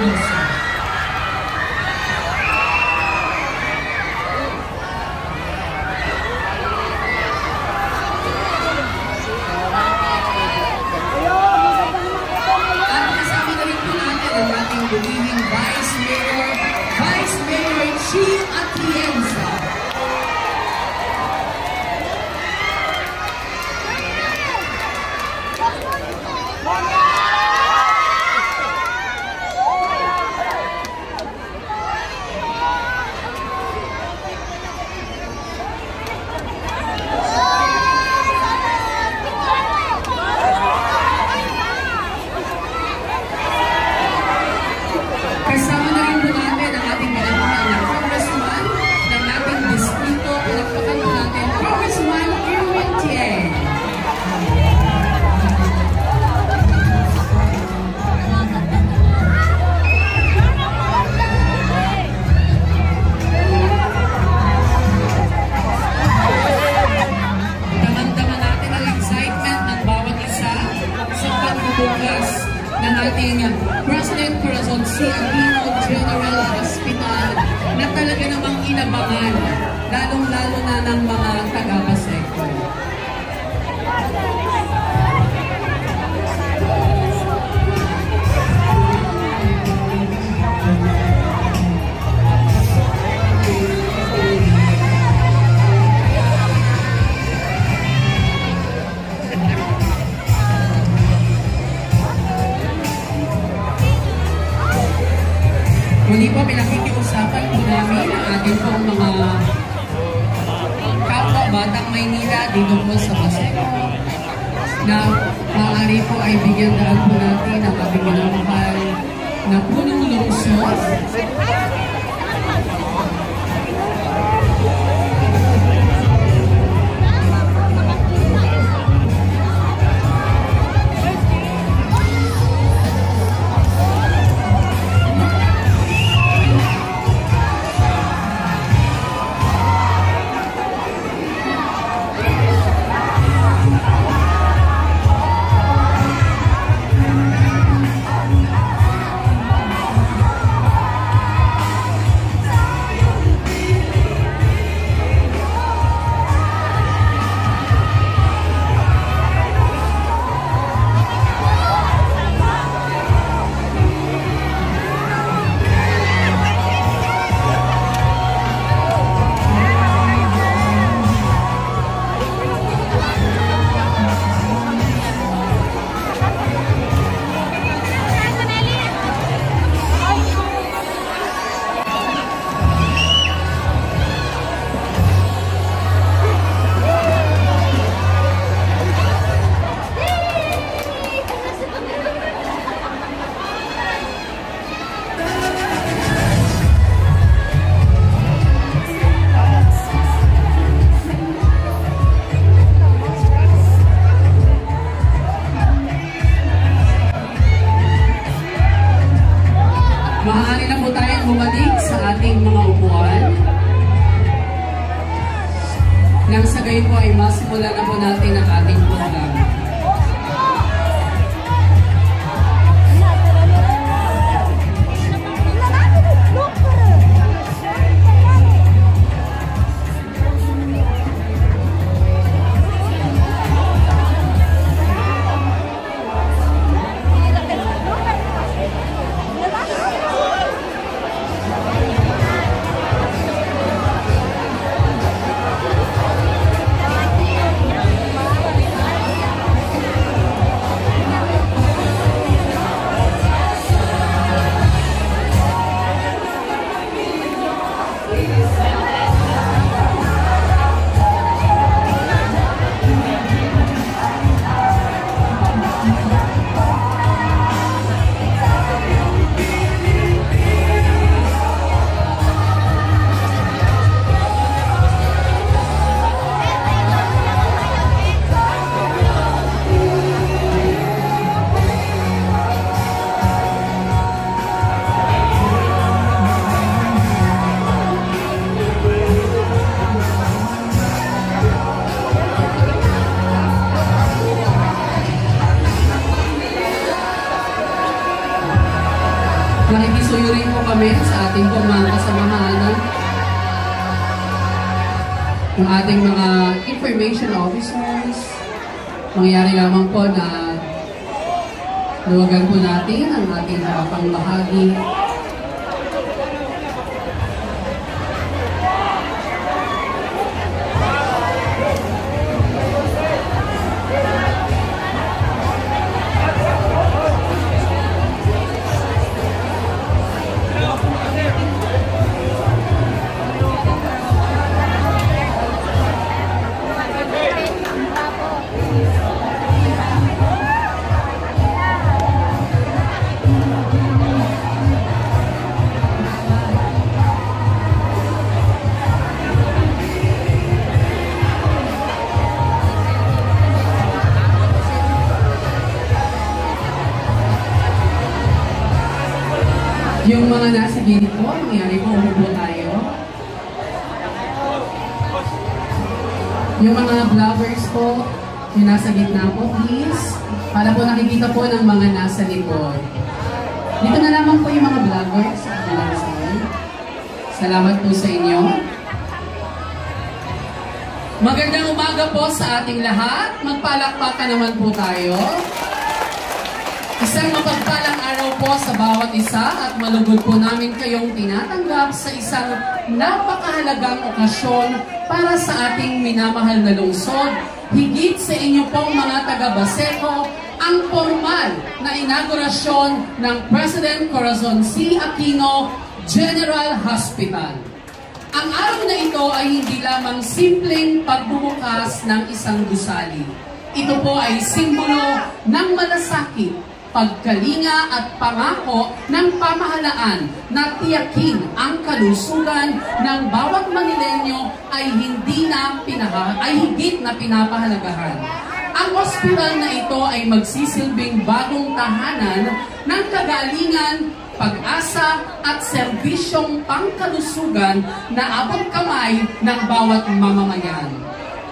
Alonso. At kasama na rin po natin ang ating bumihing Vice Mayor Chi Atienza. Kasama na rin po natin ang ating pinagmahal na Congressman ng ating distrito. Palakpakan po natin, Congressman Erwin Tien. Damang-dama natin ang excitement ng bawat isa sa pagbubukas ng ating President Corazon C. Aquino General Hospital na talaga namang inabangan, lalong-lalo na ng mga taga-Paseco. Muli po, pinakikiusapan po namin ang ating pong mga kapwa Batang Maynila dito po sa Paseco na maaari po ay bigyan daan po natin ang ating minamahal na punong lungsod. Maaari na po tayong bumalik sa ating mga upuan. Nang sa gayon po ay masimulan na po natin ang ating program. nyo rin po kami sa ating po mga kasamahan, yung ating mga information officers. Mangyayari lamang po na luwagan po natin ang ating harapang bahagi. Yung mga nasa gilid po, nangyari po, umupo tayo. Yung mga vloggers po, yung nasa gitna po, please. Para po nakikita po ng mga nasa likod. Dito na lamang po yung mga vloggers. Salamat po sa inyo. Magandang umaga po sa ating lahat. Magpalakpakan naman po tayo. Isang mapagpalang araw po sa bawat isa at malugod po namin kayong tinatanggap sa isang napakahalagang okasyon para sa ating minamahal na lungsod. Higit sa inyo pong mga taga-Baseco, ang formal na inaugurasyon ng President Corazon C. Aquino General Hospital. Ang araw na ito ay hindi lamang simpleng pagbubukas ng isang gusali. Ito po ay simbolo ng malasakit, pagkalinga at pangako ng pamahalaan na tiyakin ang kalusugan ng bawat Manileño ay higit na pinapahalagahan. Ang ospital na ito ay magsisilbing bagong tahanan ng kagalingan, pag-asa at serbisyong pangkalusugan na abot kamay ng bawat mamamayan.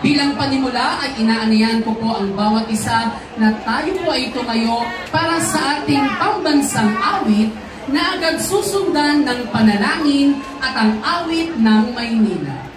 Bilang panimula ay inaanayan ko po ang bawat isa na tayo po ay tumayo para sa ating pambansang awit na agad susundan ng panalangin at ang awit ng Maynila.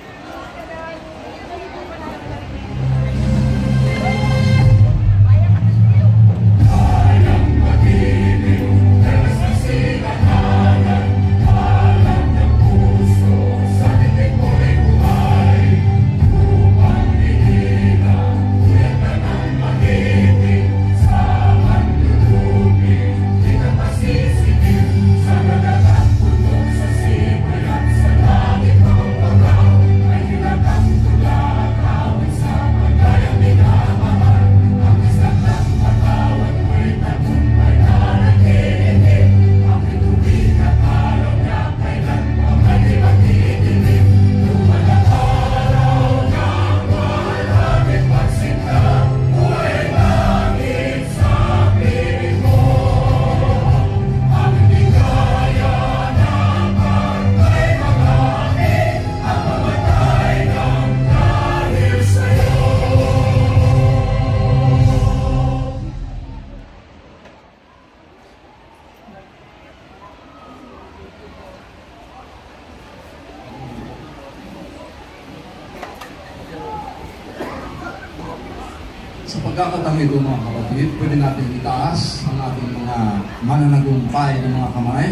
Sa pagkakataon ito mga kapatid, pwede natin itaas ang ating mga mananagumpay ng mga kamay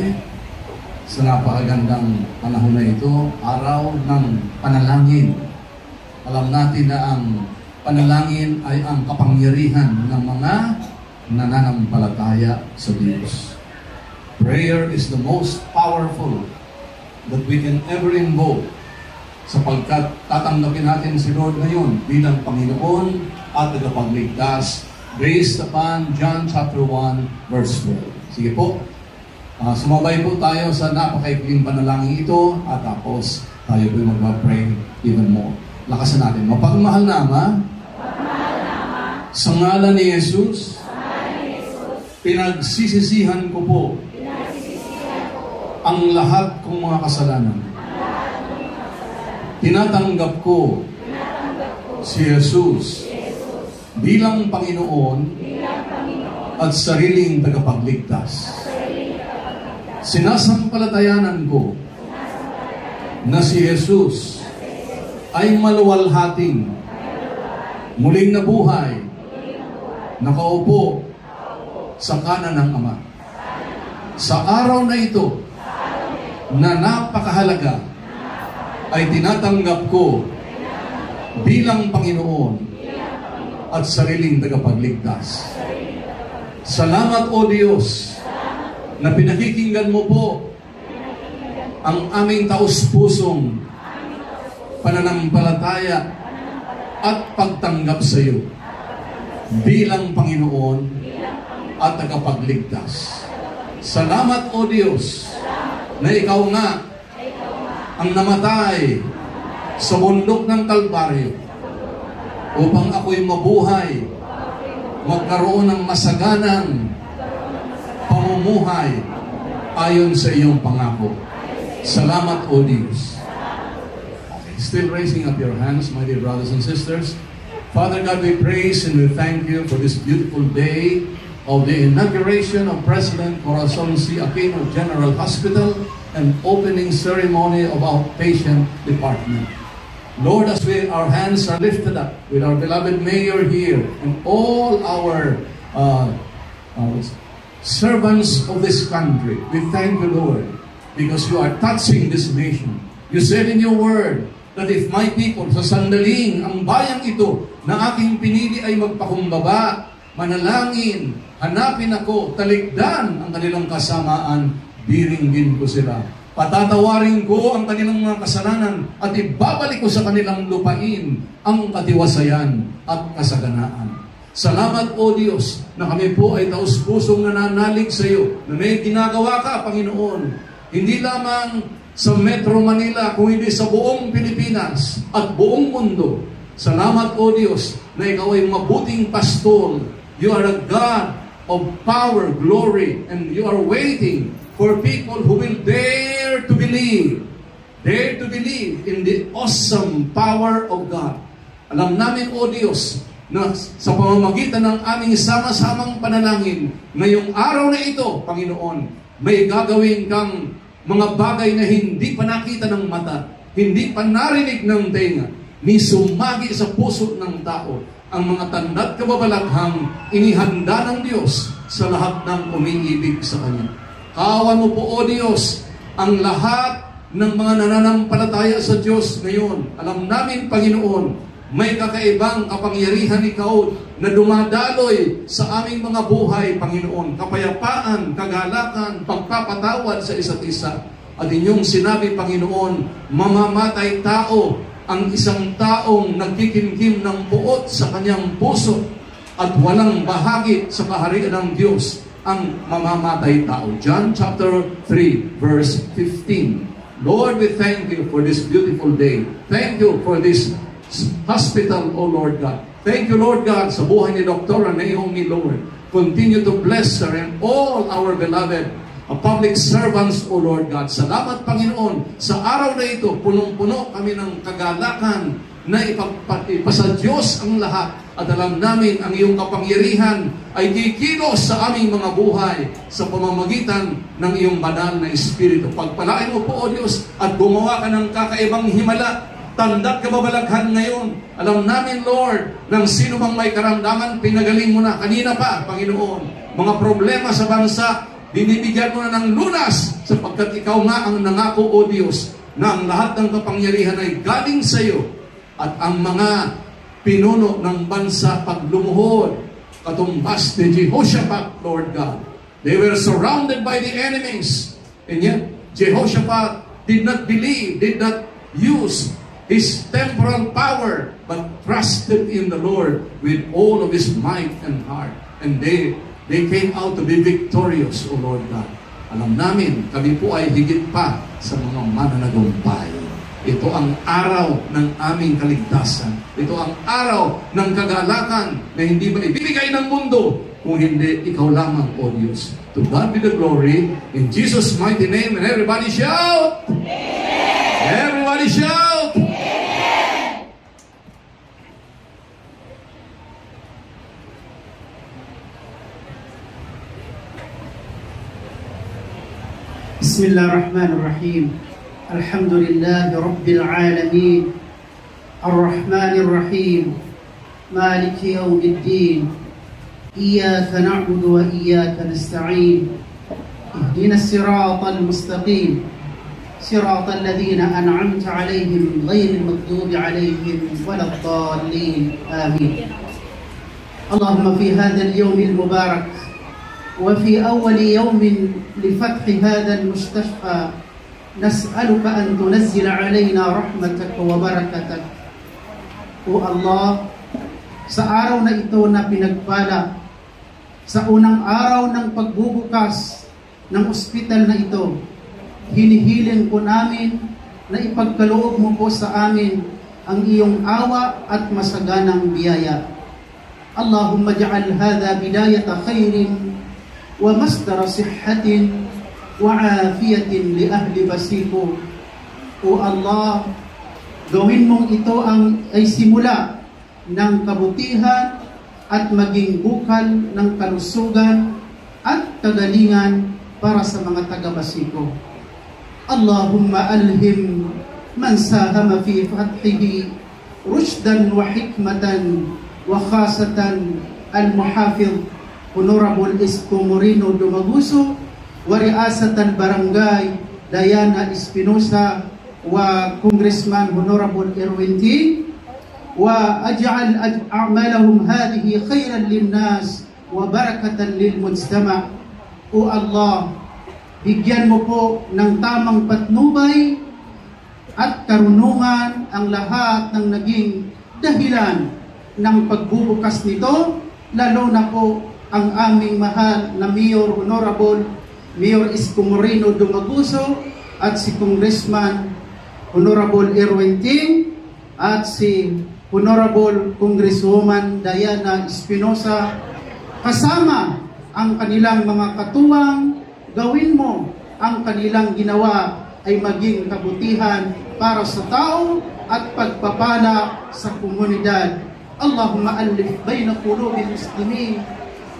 sa napakagandang panahon na ito, araw ng panalangin. Alam natin na ang panalangin ay ang kapangyarihan ng mga nananampalataya sa Diyos. Prayer is the most powerful that we can ever invoke, sapagkat tatanggapin natin si Lord ngayon bilang Panginoon at tagapagligtas based upon John chapter 1 verse 12. Sige po, sumabay po tayo sa napakaikling panalangin ito at tapos tayo po mag-pray even more. Lakasan natin. Mapagmahal na Ama, sa ngalan ni Jesus, pinagsisisihan ko po ang lahat kong mga kasalanan. Tinatanggap ko si Jesus bilang Panginoon at sariling tagapagligtas. Sinasampalatayanan ko na si Jesus ay maluwalhating muling nabuhay, nakaupo sa kanan ng Ama. Sa araw na ito na napakahalaga ay tinatanggap ko bilang Panginoon at sariling tagapagligtas. Salamat o Diyos na pinakikinggan mo po ang aming taus-pusong pananampalataya at pagtanggap sa iyo bilang Panginoon at tagapagligtas. Salamat o Diyos na ikaw nga ang namatay sa bundok ng Kalbaryo upang ako'y mabuhay, magkaroon ng masaganang pamumuhay ayon sa iyong pangako. Salamat o Diyos. Okay, still raising up your hands, my dear brothers and sisters. Father God, we praise and we thank you for this beautiful day of the inauguration of President Corazon C. Aquino General Hospital and opening ceremony of outpatient department. Lord, as our hands are lifted up with our beloved mayor here and all our servants of this country, we thank you, Lord, because you are touching this nation. You said in your word that if my people, sa sandaling ang bayang ito na aking pinili ay magpakumbaba, manalangin, hanapin ako, talikdan ang kanilang kasamaan, biringgin ko sila. Patatawarin ko ang kanilang mga kasalanan at ibabalik ko sa kanilang lupain ang katiwasayan at kasaganaan. Salamat o Diyos na kami po ay taus-pusong nananalig sa iyo na may ginagawa ka, Panginoon. Hindi lamang sa Metro Manila, kung hindi sa buong Pilipinas at buong mundo. Salamat o Diyos na ikaw ay mabuting pastol. You are a God of power, glory, and you are waiting for people who will dare to believe in the awesome power of God. Alam namin, O Diyos, na sa pamamagitan ng aming sama-samang panalangin, ngayong araw na ito, Panginoon, may gagawin kang mga bagay na hindi pa nakita ng mata, hindi pa narinig ng tenga, ni sumagi sa puso ng tao, ang mga tanda't kababalaghang inihanda ng Diyos sa lahat ng umiibig sa Kanya. Kawan mo po, O Diyos, ang lahat ng mga nananampalataya sa Diyos ngayon. Alam namin, Panginoon, may kakaibang kapangyarihan ikaw na dumadaloy sa aming mga buhay, Panginoon. Kapayapaan, kagalakan, pagpapatawad sa isa't isa. At inyong sinabi, Panginoon, mamamatay tao ang isang taong nagkikimkim ng puot sa kanyang puso at walang bahagi sa kaharian ng Diyos ang mamamatay tao. John chapter 3 verse 15. Lord, we thank you for this beautiful day. Thank you for this hospital, O Lord God. Thank you, Lord God, sa buhay ni Dr. Naomi, Lord. Continue to bless her and all our beloved public servants, O Lord God. Salamat, Panginoon. Sa araw na ito, punong-puno kami ng kagalakan na ipasa Diyos ang lahat. At alam namin ang iyong kapangyarihan ay kikilos sa aming mga buhay sa pamamagitan ng iyong banal na Espiritu. Pagpalain mo po, O Diyos, at gumawa ka ng kakaibang himala, tanda't kababalaghan ngayon. Alam namin, Lord, ng sino mang may karamdaman, pinagaling mo na. Kanina pa, Panginoon, mga problema sa bansa, binibigyan mo na ng lunas sapagkat ikaw nga ang nangako, O Diyos, na ang lahat ng kapangyarihan ay galing sa iyo at ang mga pinuno ng bansa paglumuhod katumbas ni Jehoshaphat, Lord God. They were surrounded by the enemies, and yet Jehoshaphat did not believe, did not use his temporal power, but trusted in the Lord with all of his might and heart. And they came out to be victorious, O Lord God. Alam namin, kami po ay higit pa sa mga mananagumpay. Ito ang araw ng aming kaligtasan. Ito ang araw ng kagalakan na hindi maibibigay ng mundo kung hindi ikaw lamang, O Diyos. To God be the glory. In Jesus' mighty name. And everybody shout! Amen! Everybody shout! Amen! بسم الله الرحمن الرحيم الحمد لله رب العالمين الرحمن الرحيم مالك يوم الدين إياك نعبد وإياك نستعين اهدنا الصراط المستقيم صراط الذين أنعمت عليهم غير المغضوب عليهم ولا الضالين آمين. اللهم في هذا اليوم المبارك وفي أول يوم لفتح هذا المستشفى نسألك أن تنزل علينا رحمتك وبركتك. O Allah, sa araw na ito na pinagpala, sa unang araw ng pagbubukas ng ospital na ito, hinihiling po namin na ipagkaloob mo po sa amin ang iyong awa at masaganang biyaya. Allahumma ja'al hadha bidayata khairin wa masdara sihhatin wa afiyatin li ahli Basico. O Allah, gawin mong ito ay simula ng kabutihan at maging bukal ng kalusugan at kagalingan para sa mga taga Basico. Allahumma alhim man sahama fi fathihi rushdan wa hikmatan wa khasatan al-muhafidh Honorable Isko Moreno Dumaguso wa riasatan barangay Diana Espinosa wa Congressman Honorable Erwin T. wa aj'al a'malahum hadhihi khairan linnas wa barakatan lil mujtama'. O Allah, bigyan mo po ng tamang patnubay at karunungan ang lahat ng naging dahilan ng pagbubukas nito, lalo na po ang aming mahal na Mayor Honorable Mayor Isko Moreno Dumaguso at si Congressman Honorable Erwin Ting at si Honorable Congresswoman Diana Espinosa, kasama ang kanilang mga katuwang. Gawin mo ang kanilang ginawa ay maging kabutihan para sa tao at pagpapala sa komunidad. Allahumma alif bayna qulubil muslimin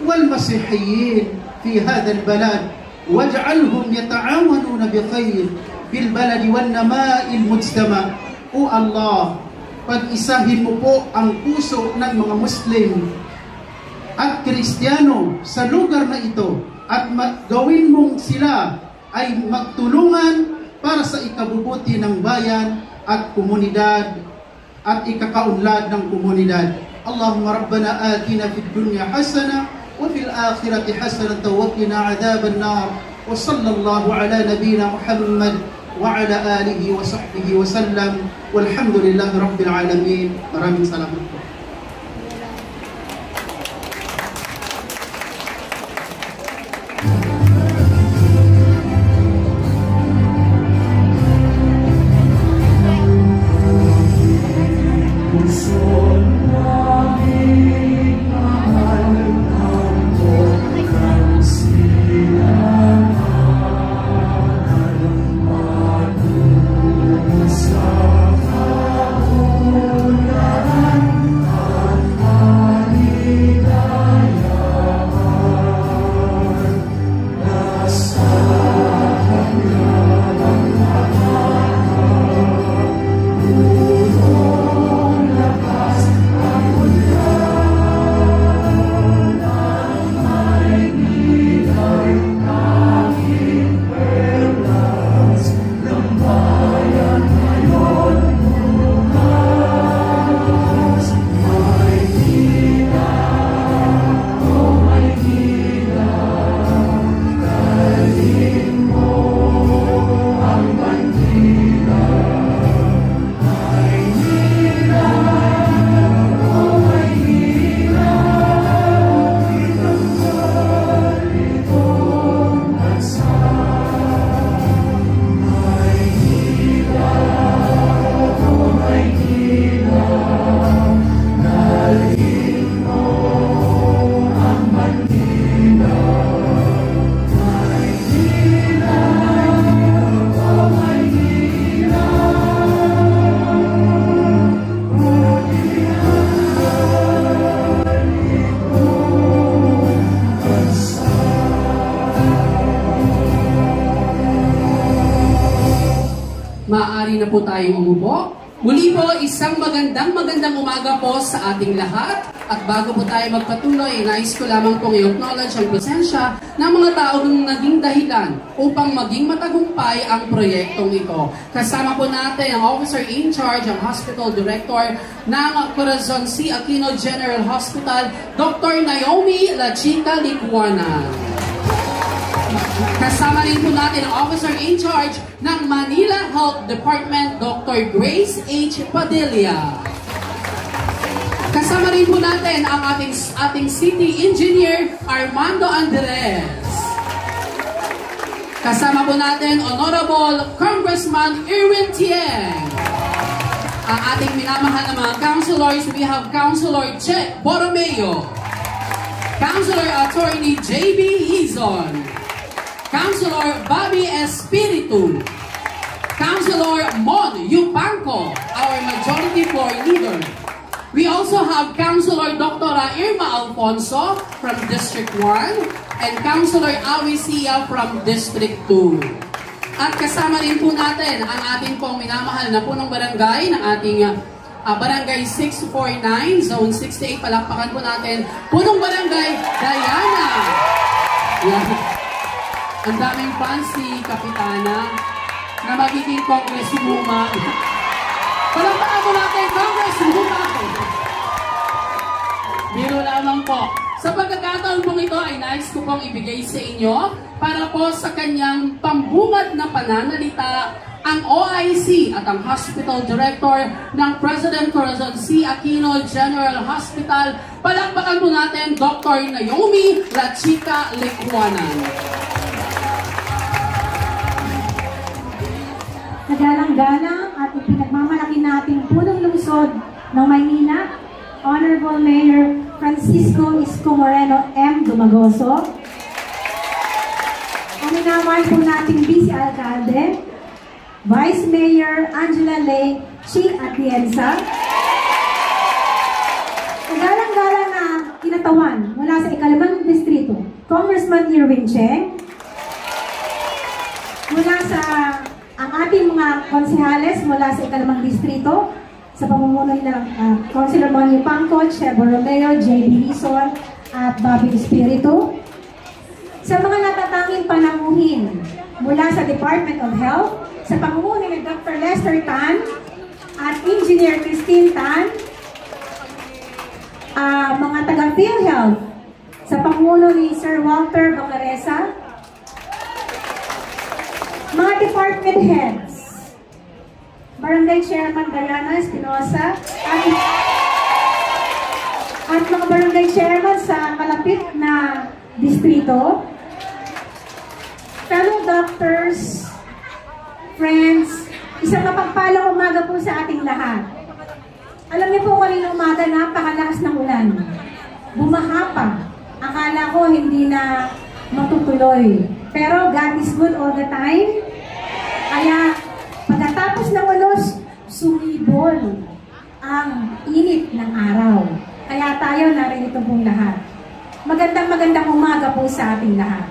wal masihiyyin fi hadha al-balad waj'alhum yata'awanuna bi khair bil balad wan nama'il mujtama'. O Allah, pag-isahin mo po ang puso ng mga Muslim at Kristiyano sa lugar na ito at gawin mong sila ay magtulungan para sa ikabubuti ng bayan at komunidad at ikakaunlad ng komunidad. Allahumma rabbana atina fid dunya hasana wa fil akhirati hasanatan wa qina adhaban nar. Wa sallallahu ala nabiyyina Muhammad wa ala alihi wa sahbihi wa sallam. Walhamdulillahi rabbil alamin. Maraming salamat po. Maaari na po tayong umupo. Muli po, isang magandang umaga po sa ating lahat. At bago po tayo magpatuloy, nais ko lamang pong i-acknowledge ang presensya ng mga taong naging dahilan upang maging matagumpay ang proyektong ito. Kasama po natin ang Officer in Charge, ang Hospital Director ng Corazon C. Aquino General Hospital, Dr. Naomi La Chica Licuana. Kasama rin po natin ang Officer in Charge ng Manila Health Department, Dr. Grace H. Padilla. Kasama rin po natin ang ating City Engineer, Armando Andres. Kasama po natin Honorable Congressman Erwin Tieng. Ang ating minamahal na mga councilors, we have Councilor Che Borromeo, Councilor Attorney J.B. Hizon, Councilor Bobby Espiritu, Councilor Mon Yupanco, our Majority Floor Leader. We also have Councilor Dr. Irma Alfonso from District 1 and Councilor Awi Sia from District 2. At kasama rin po natin ang ating pong minamahal na punong barangay ng ating Barangay 649, Zone 68. Palakpakan po natin, punong barangay Diana. Ang daming fans si Kapitana na magiging Congresswoman. Palakpakan po natin, Congresswoman! Biro lamang po. Sa pagkakataon pong ito ay nais ko pong ibigay sa inyo para po sa kanyang pambungad na pananalita ang OIC at ang Hospital Director ng President Corazon C. Aquino General Hospital. Palakpakan po natin, Dr. Naomi La Chica Licuana. Nagalang-galang at ipinagmamalaki nating punong lungsod ng Maynila, Honorable Mayor Francisco Isko Moreno M. Dumagoso, ang minamahal po nating Vice Alcalde, Vice Mayor Angela Lay Chi Atienza, nagalang-galang na kinatawan mula sa ikalimang distrito, Congressman Erwin Cheng, mula sa ang ating mga konsehales mula sa ikalimang distrito, sa pamumuno ng Councilor Mon Yupanco, Che Borromeo, J.B. Hizon, at Bobby Espiritu. Sa mga natatanging panamuhin mula sa Department of Health, sa pamumuno ni Dr. Lester Tan at Engineer Christine Tan, mga taga-PhilHealth, sa pamumuno ni Sir Walter Bacaresa, mga department heads, Barangay Chairman Diana Espinosa, at mga barangay chairman sa kalapit na distrito, fellow doctors, friends, isang mapagpalang umaga po sa ating lahat. Alam niyo po kanina umaga, napakalakas ng ulan. Bumaha pa. Akala ko hindi na matutuloy. Pero God is good all the time. Kaya pagkatapos ng unos, sumibol ang init ng araw. Kaya tayo narito pong lahat. Magandang umaga po sa ating lahat.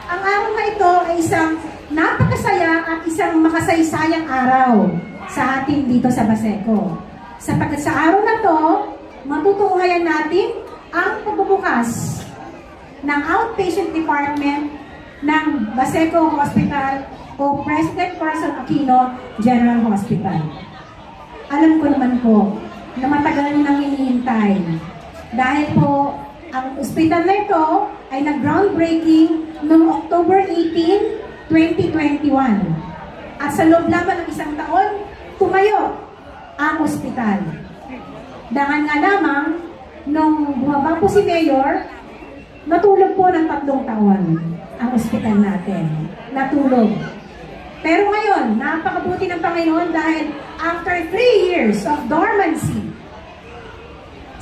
Ang araw na ito ay isang napakasaya at isang makasaysayang araw sa atin dito sa Baseco. Sapagkat sa araw na to, matutunghayan natin ang pagbubukas ng outpatient department ng Baseco Hospital o President Corazon Aquino General Hospital. Alam ko naman po na matagal nang hinihintay dahil po ang ospital na ito ay nag-groundbreaking noong October 18, 2021. At sa loob lamang ng isang taon, tumayo ang ospital. Dahil nga lamang, nung bumaba po si Mayor, natulog po ng 3 taon ang ospital natin. Natulog. Pero ngayon, napakabuti ng Panginoon dahil after 3 years of dormancy,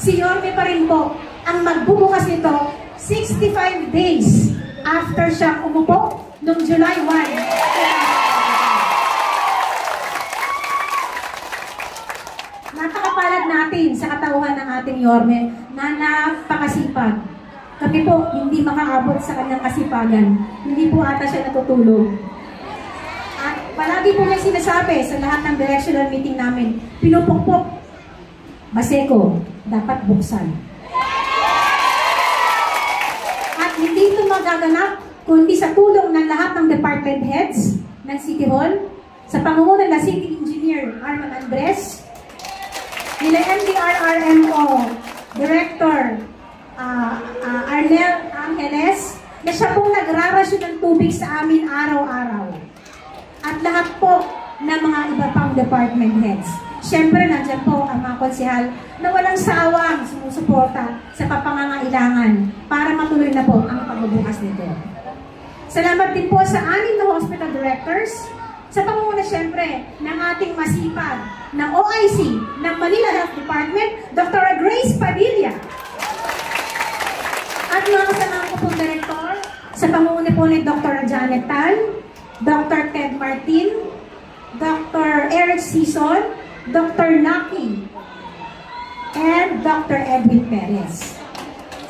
si Yorme pa rin po ang magbubukas nito 65 days after siya umupo noong July 1. Napakapalad natin sa katauhan ng ating Yorme na napakasipag. Kami po hindi makaabot sa kanyang kasipagan. Hindi po ata siya natutulog. At Palagi po niya sinasabi sa lahat ng directional meeting namin, pinupukpok, Baseco, dapat buksan. At hindi ito magaganap kundi sa tulong ng lahat ng department heads ng City Hall, sa pangunguna ng City Engineer Arman Andres, nila MDRRMO Director Arnel Angeles, na siya pong nagrarasyon ng tubig sa amin araw-araw. At lahat po ng mga iba pang department heads. Siyempre, nandiyan po ang mga konsehal na walang sawang sumusuporta sa papangangailangan para matuloy na po ang pagbubukas nito. Salamat din po sa 6 na hospital directors, sa pangunguna siyempre ng ating masipag ng OIC ng Manila Health Department, Dr. Grace Padilla. At mga kasama ko pong direktor, sa pangunguna po ni Dr. Janet Tan, Dr. Ted Martin, Dr. Eric Sison, Dr. Naki, and Dr. Edwin Perez.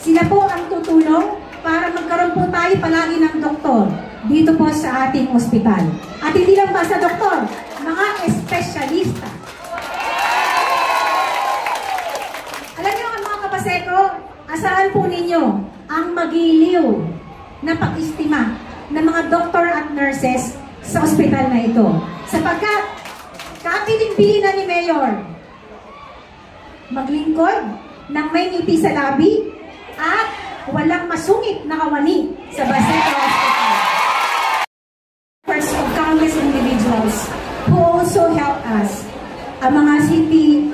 Sila po ang tutulong para magkaroon po tayo palagi ng doktor dito po sa ating ospital. At hindi lang basta doktor, mga espesyalista. Alam niyo mga kapaseko, asahan po ninyo ang magiliw na pag-istima ng mga doktor at nurses sa ospital na ito. Sapagkat kapiling-pili na ni Mayor maglingkod ng may ngiti sa labi at walang masungit na kawani sa Baseco Hospital. First of countless individuals who also help us. Ang mga city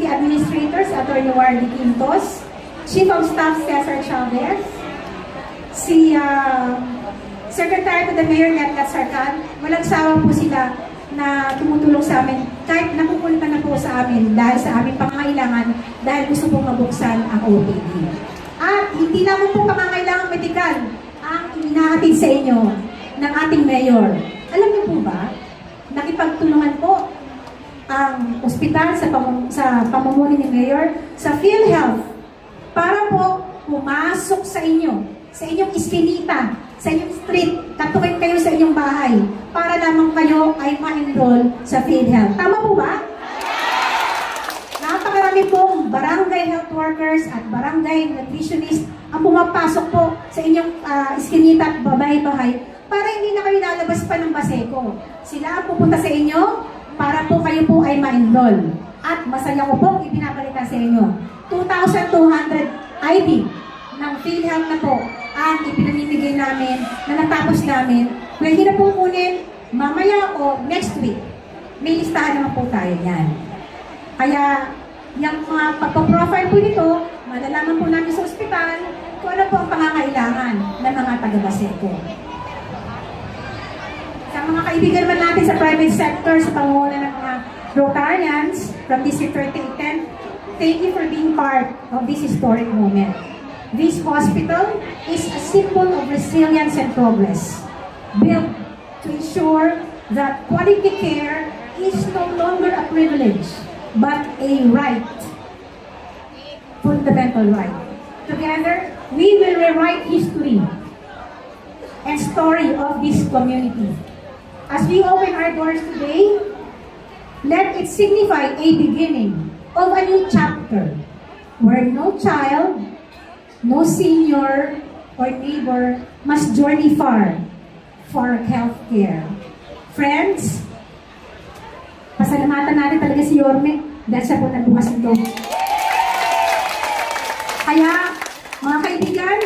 administrators, Atty. Wardy Quintos, Chief of Staff Cesar Chavez, si Secretary to the Mayor Netgat Sarkan, walang sawa po sila na tumutulong sa amin kahit napupunta na po sa amin dahil sa aming pangangailangan dahil gusto pong mabuksan ang OPD. At hindi naman po pangangailangan medikal ang inahatid sa inyo ng ating Mayor. Alam niyo po ba, nakipagtulungan po ang ospital sa pamumuno ni Mayor sa PhilHealth para po pumasok sa inyong iskinita, sa inyong street, katukin kayo sa inyong bahay para lamang kayo ay ma-enroll sa PhilHealth. Tama po ba? Napakarami pong barangay health workers at barangay nutritionist ang pumapasok po sa inyong iskinita at bahay-bahay para hindi na kayo lalabas pa ng Baseco. Sila ang pupunta sa inyo para po kayo po ay ma-enroll. At masaya ko pong ipinabalita sa inyo, 2,200 ID ng PhilHealth na po ang ipinamimigay namin na natapos namin. Pwede na po kunin mamaya o next week. May listahan naman po tayo yan. Kaya yung mga pagpaprofile po nito, malalaman po namin sa ospital kung ano po ang pangangailangan ng mga taga-Baseco. Sa mga kaibigan man natin sa private sector, sa pangunguna ng mga Rotarians from District 3810, thank you for being part of this historic moment. This hospital is a symbol of resilience and progress, built to ensure that quality care is no longer a privilege, but a right, fundamental right. Together, we will rewrite history and story of this community. As we open our doors today, let it signify a beginning of a new chapter where no child, no senior or neighbor must journey far for health care. Friends, pasalamatan natin talaga si Yorme dahil siya po nagbukas nito. Kaya, mga kaibigan,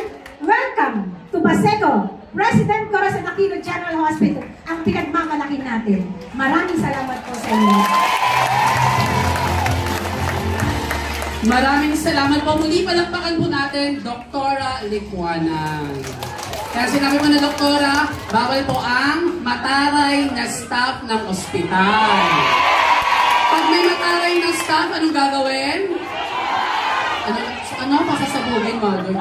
welcome to Baseco, President Corazon Aquino General Hospital, ang pinagmamalaki natin. Maraming salamat po sa inyo. Maraming salamat po. Muli palakpakan po natin, Doktora Lipuanan. Kaya sinabi mo na, Doktora, bawal po ang mataray na staff ng ospital. Pag may mataray na staff, anong gagawin? Ano? Pasasabugin, Mother?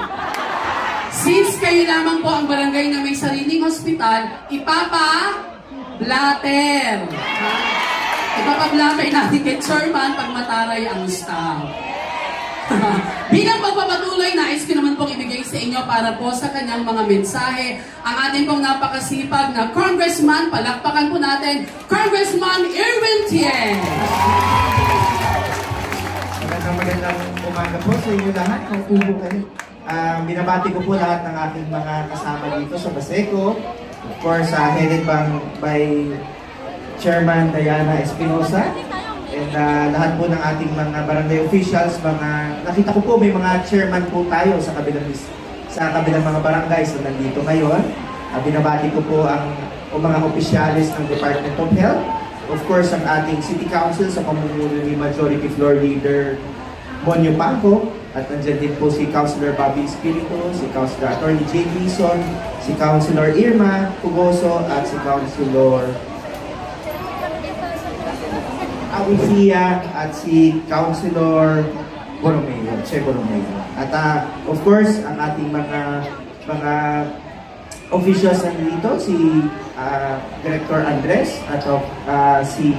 Since kayo lamang po ang barangay na may sariling ospital, ipapa-blatter. Ipapa-blatter natin kay Chairman pag mataray ang staff. Bilang pagpapatuloy, nais ko naman pong ibigay sa inyo para po sa kanyang mga mensahe ang ating pong napakasipag na Congressman. Palakpakan po natin, Congressman Erwin Tie. Magandang umaga po sa inyo lahat. Kaupo kayo. Binabati ko po lahat ng aking mga kasama dito sa Baseco. Of course, headed by Chairman Diana Espinosa. And lahat po ng ating mga barangay officials, nakita ko po may mga chairman po tayo sa kabilang mga barangays na nandito ngayon. Binabati ko po ang mga opisyalis ng Department of Health. Of course, ang ating City Council sa pamumuno ni Majority Floor Leader Monyo Paco. At nandiyan din po si Councilor Bobby Espiritu, si Councilor Attorney Jane Bison, si Councilor Irma Pugoso, at si Councilor Awisia, at si Councilor Borromeo, Che Borromeo. At of course, ang ating mga officials nandito, si Director Andres, at si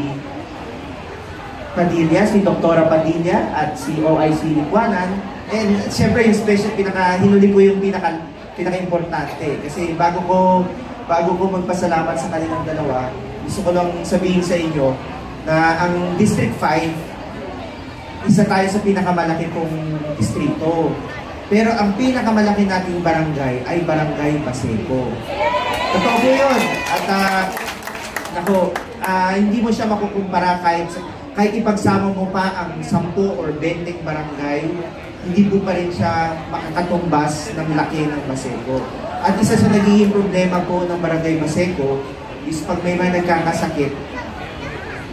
Padilla, si Doktora Padilla, at si OIC Lipuanan. And siyempre yung special, hinuli ko yung pinaka-importante. Kasi bago ko magpasalamat sa kanilang dalawa, gusto ko lang sabihin sa inyo na ang District 5, isa tayo sa pinakamalaki pong distrito. Pero ang pinakamalaki nating barangay ay Barangay Baseco. Totoo po yun. At hindi mo siya makukumpara kahit ipagsama mo pa ang 10 or 20 barangay, hindi po pa rin siya makakatumbas ng laki ng Baseco. At isa sa nagiging problema po ng Barangay Baseco is pag may nagkakasakit,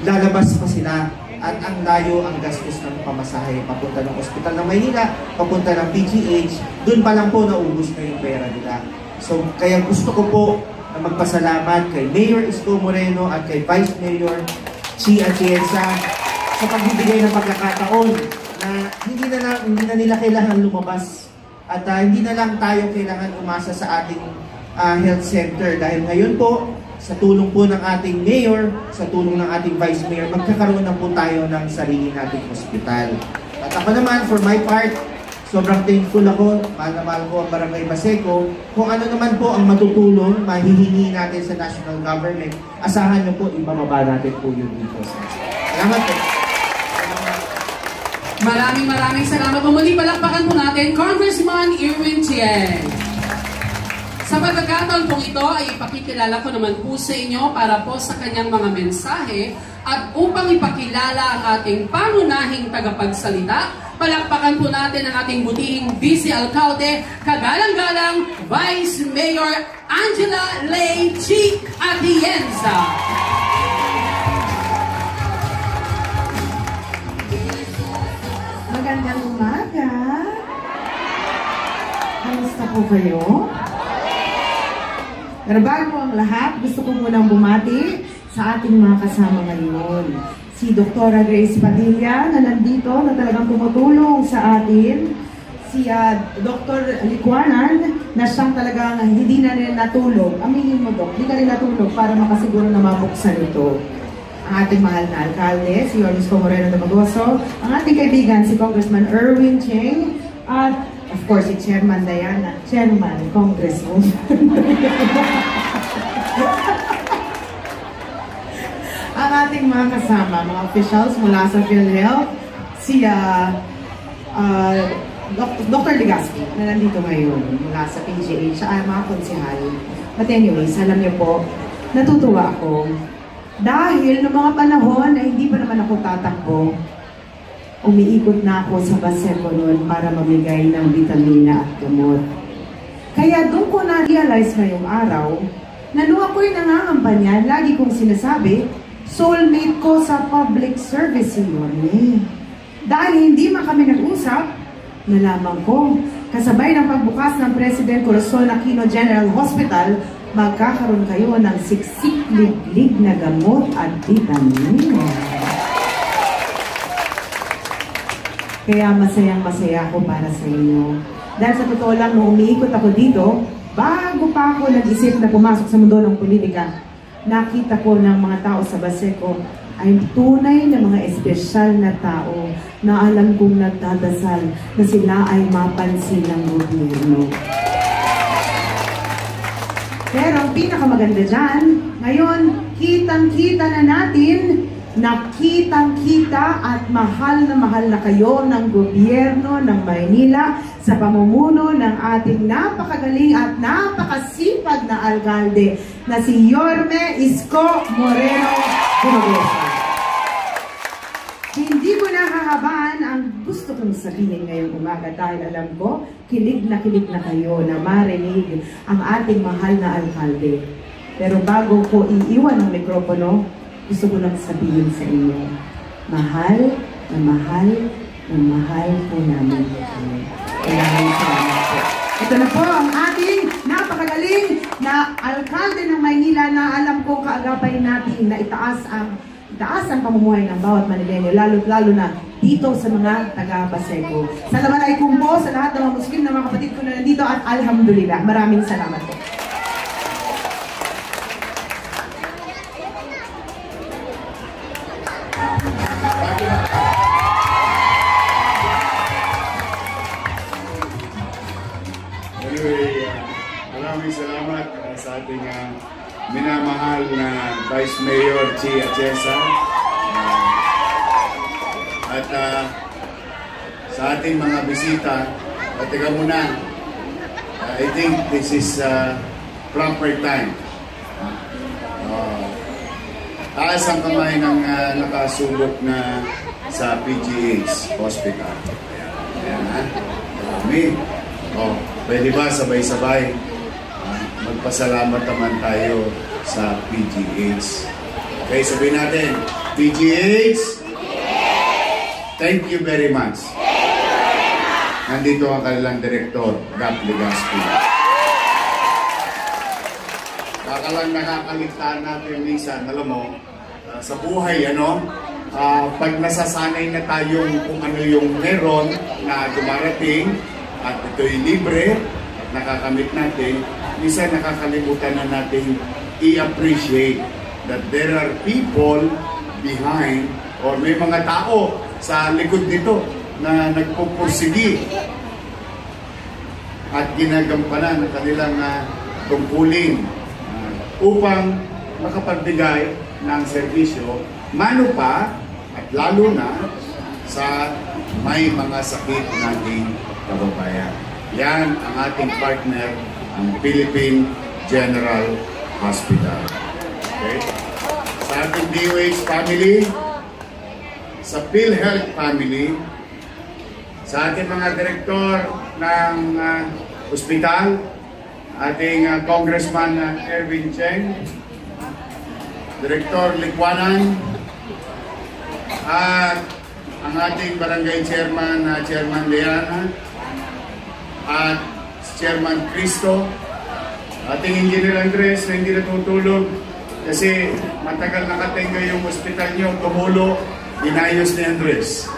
lalabas pa sila at ang layo ang gastos ng pamasahe papunta ng Ospital ng Maynila, papunta ng PGH, doon pa lang po naubos na yung pera nila. So kaya gusto ko po na magpasalamat kay Mayor Isko Moreno at kay Vice Mayor Chi Atienza sa pagbibigay ng pagkakataon na hindi na nila kailangan lumabas at hindi na lang tayo kailangan umasa sa ating health center dahil ngayon po sa tulong po ng ating mayor, sa tulong ng ating vice mayor, magkakaroon na po tayo ng sarili nating hospital. At ako naman, for my part, sobrang thankful ako, mahal na mahal ko ang Barangay Baseco. Kung ano naman po ang matutulong, mahihingi natin sa national government, asahan nyo po, ibababa natin po yun dito. Salamat po. Maraming salamat po. Muli palakpakan po natin, Congressman Erwin Tie. Sa pagkakataon pong ito ay ipakikilala ko naman po sa inyo para po sa kanyang mga mensahe at upang ipakilala ang ating pangunahing tagapagsalita, palakpakan po natin ang ating butihing Vice Alcalde, kagalang-galang Vice Mayor Angela Lei Chi Atienza. Magandang umaga! Kamusta po kayo? Pero bago ang lahat, gusto ko munang bumati sa ating mga kasama ngayon. Si Dr. Grace Padilla na nandito na talagang tumutulong sa atin. Si Dr. Lipuanan na siyang talagang hindi na rin natulog. Aminin mo, Dok, hindi na rin natulog para makasiguro na mabuksan ito. Ang ating mahal na alkalde, si Isko Moreno de Magoso. Ang ating kaibigan, si Congressman Erwin Tie. At of course, si Chairman Diana, Chairman, Congressman. Ang ating mga kasama, mga officials mula sa PhilHealth, si Dr. Legaspi, na nandito ngayon mula sa PGH, siya ay mga konsihal. But anyways, alam niyo po, natutuwa ako. Dahil noong mga panahon ay hindi pa naman ako tatakbo, umiikot na ako sa Baseco noon para mamigay ng vitamina at gamot. Kaya doon ko na-realize ngayong araw na nung ako'y nangangampanya, lagi kong sinasabi, soulmate ko sa public service yun eh. Dahil hindi man kami nag-usap, nalaman ko, kasabay ng pagbukas ng President Corazon Aquino General Hospital, magkakaroon kayo ng siksik-liglig na gamot at vitamina. Kaya masayang-masaya ako para sa inyo. Dahil sa totoo lang, nung umiikot ako dito, bago pa ako nag-isip na pumasok sa mundo ng politika, nakita ko ng mga tao sa Baseco ay tunay na mga espesyal na tao na alam kong nagdadasal na sila ay mapansin ng gobyerno. Pero ang pinakamaganda dyan, ngayon, kitang-kita na natin na kitang-kita at mahal na kayo ng gobyerno ng Maynila sa pamumuno ng ating napakagaling at napakasipag na alkalde na si Yorme Isko Moreno Bunogosa. Hindi ko nahahabaan ang gusto kong sabihin ngayong umaga dahil alam ko, kilig na kayo na marinig ang ating mahal na alkalde. Pero bago ko iiwan ang mikropono, gusto ko lang sabihin sa inyo, mahal po namin kayo. Maraming salamat po. Ito na po ang ating napakagaling na alkalde ng Maynila na alam ko kaagapay natin na itaas ang pamumuhay ng bawat Manileño, lalo na dito sa mga taga-Baseco. Sa laman ay kumpo sa lahat ng mga Muslim na mga kapatid ko na nandito at alhamdulillah. Maraming salamat po. Anyway, maraming salamat sa ating minamahal na Vice Mayor Chi Atienza at sa ating mga bisita. Teka muna, I think this is proper time. Taas ang kamay ng nakasulot na sa PGH Hospital. Ayan ha. Marami. Pwede ba sabay-sabay magpasalamat naman tayo sa PGH. Okay, sabihin natin, PGH, thank you very much. Nandito ang kanilang direktor, Gap Legaspi. Baka lang nakakaligtaan natin minsan, alam mo, sa buhay, pag nasasanay na tayong kung ano yung meron na dumarating, at ito'y libre at nakakamit natin, minsan nakakalimutan na natin i-appreciate that there are people behind or may mga tao sa likod nito na nagpupursigi at ginagampanan ng kanilang tungkulin upang makapagbigay ng serbisyo, mano pa at lalo na sa may mga sakit nating kababayan. Yan ang ating partner, ang Philippine General Hospital. Okay? Sa ating DOH family, sa PhilHealth family, sa ating mga direktor ng ospital, ating Congressman Erwin Cheng, Director Likwanan, at ang ating barangay chairman, Chairman Leana, at Chairman Cristo, ating Engineer Andres na hindi natutulog kasi matagal nakatenga yung ospital nyo, tumulo, inayos ni Andres.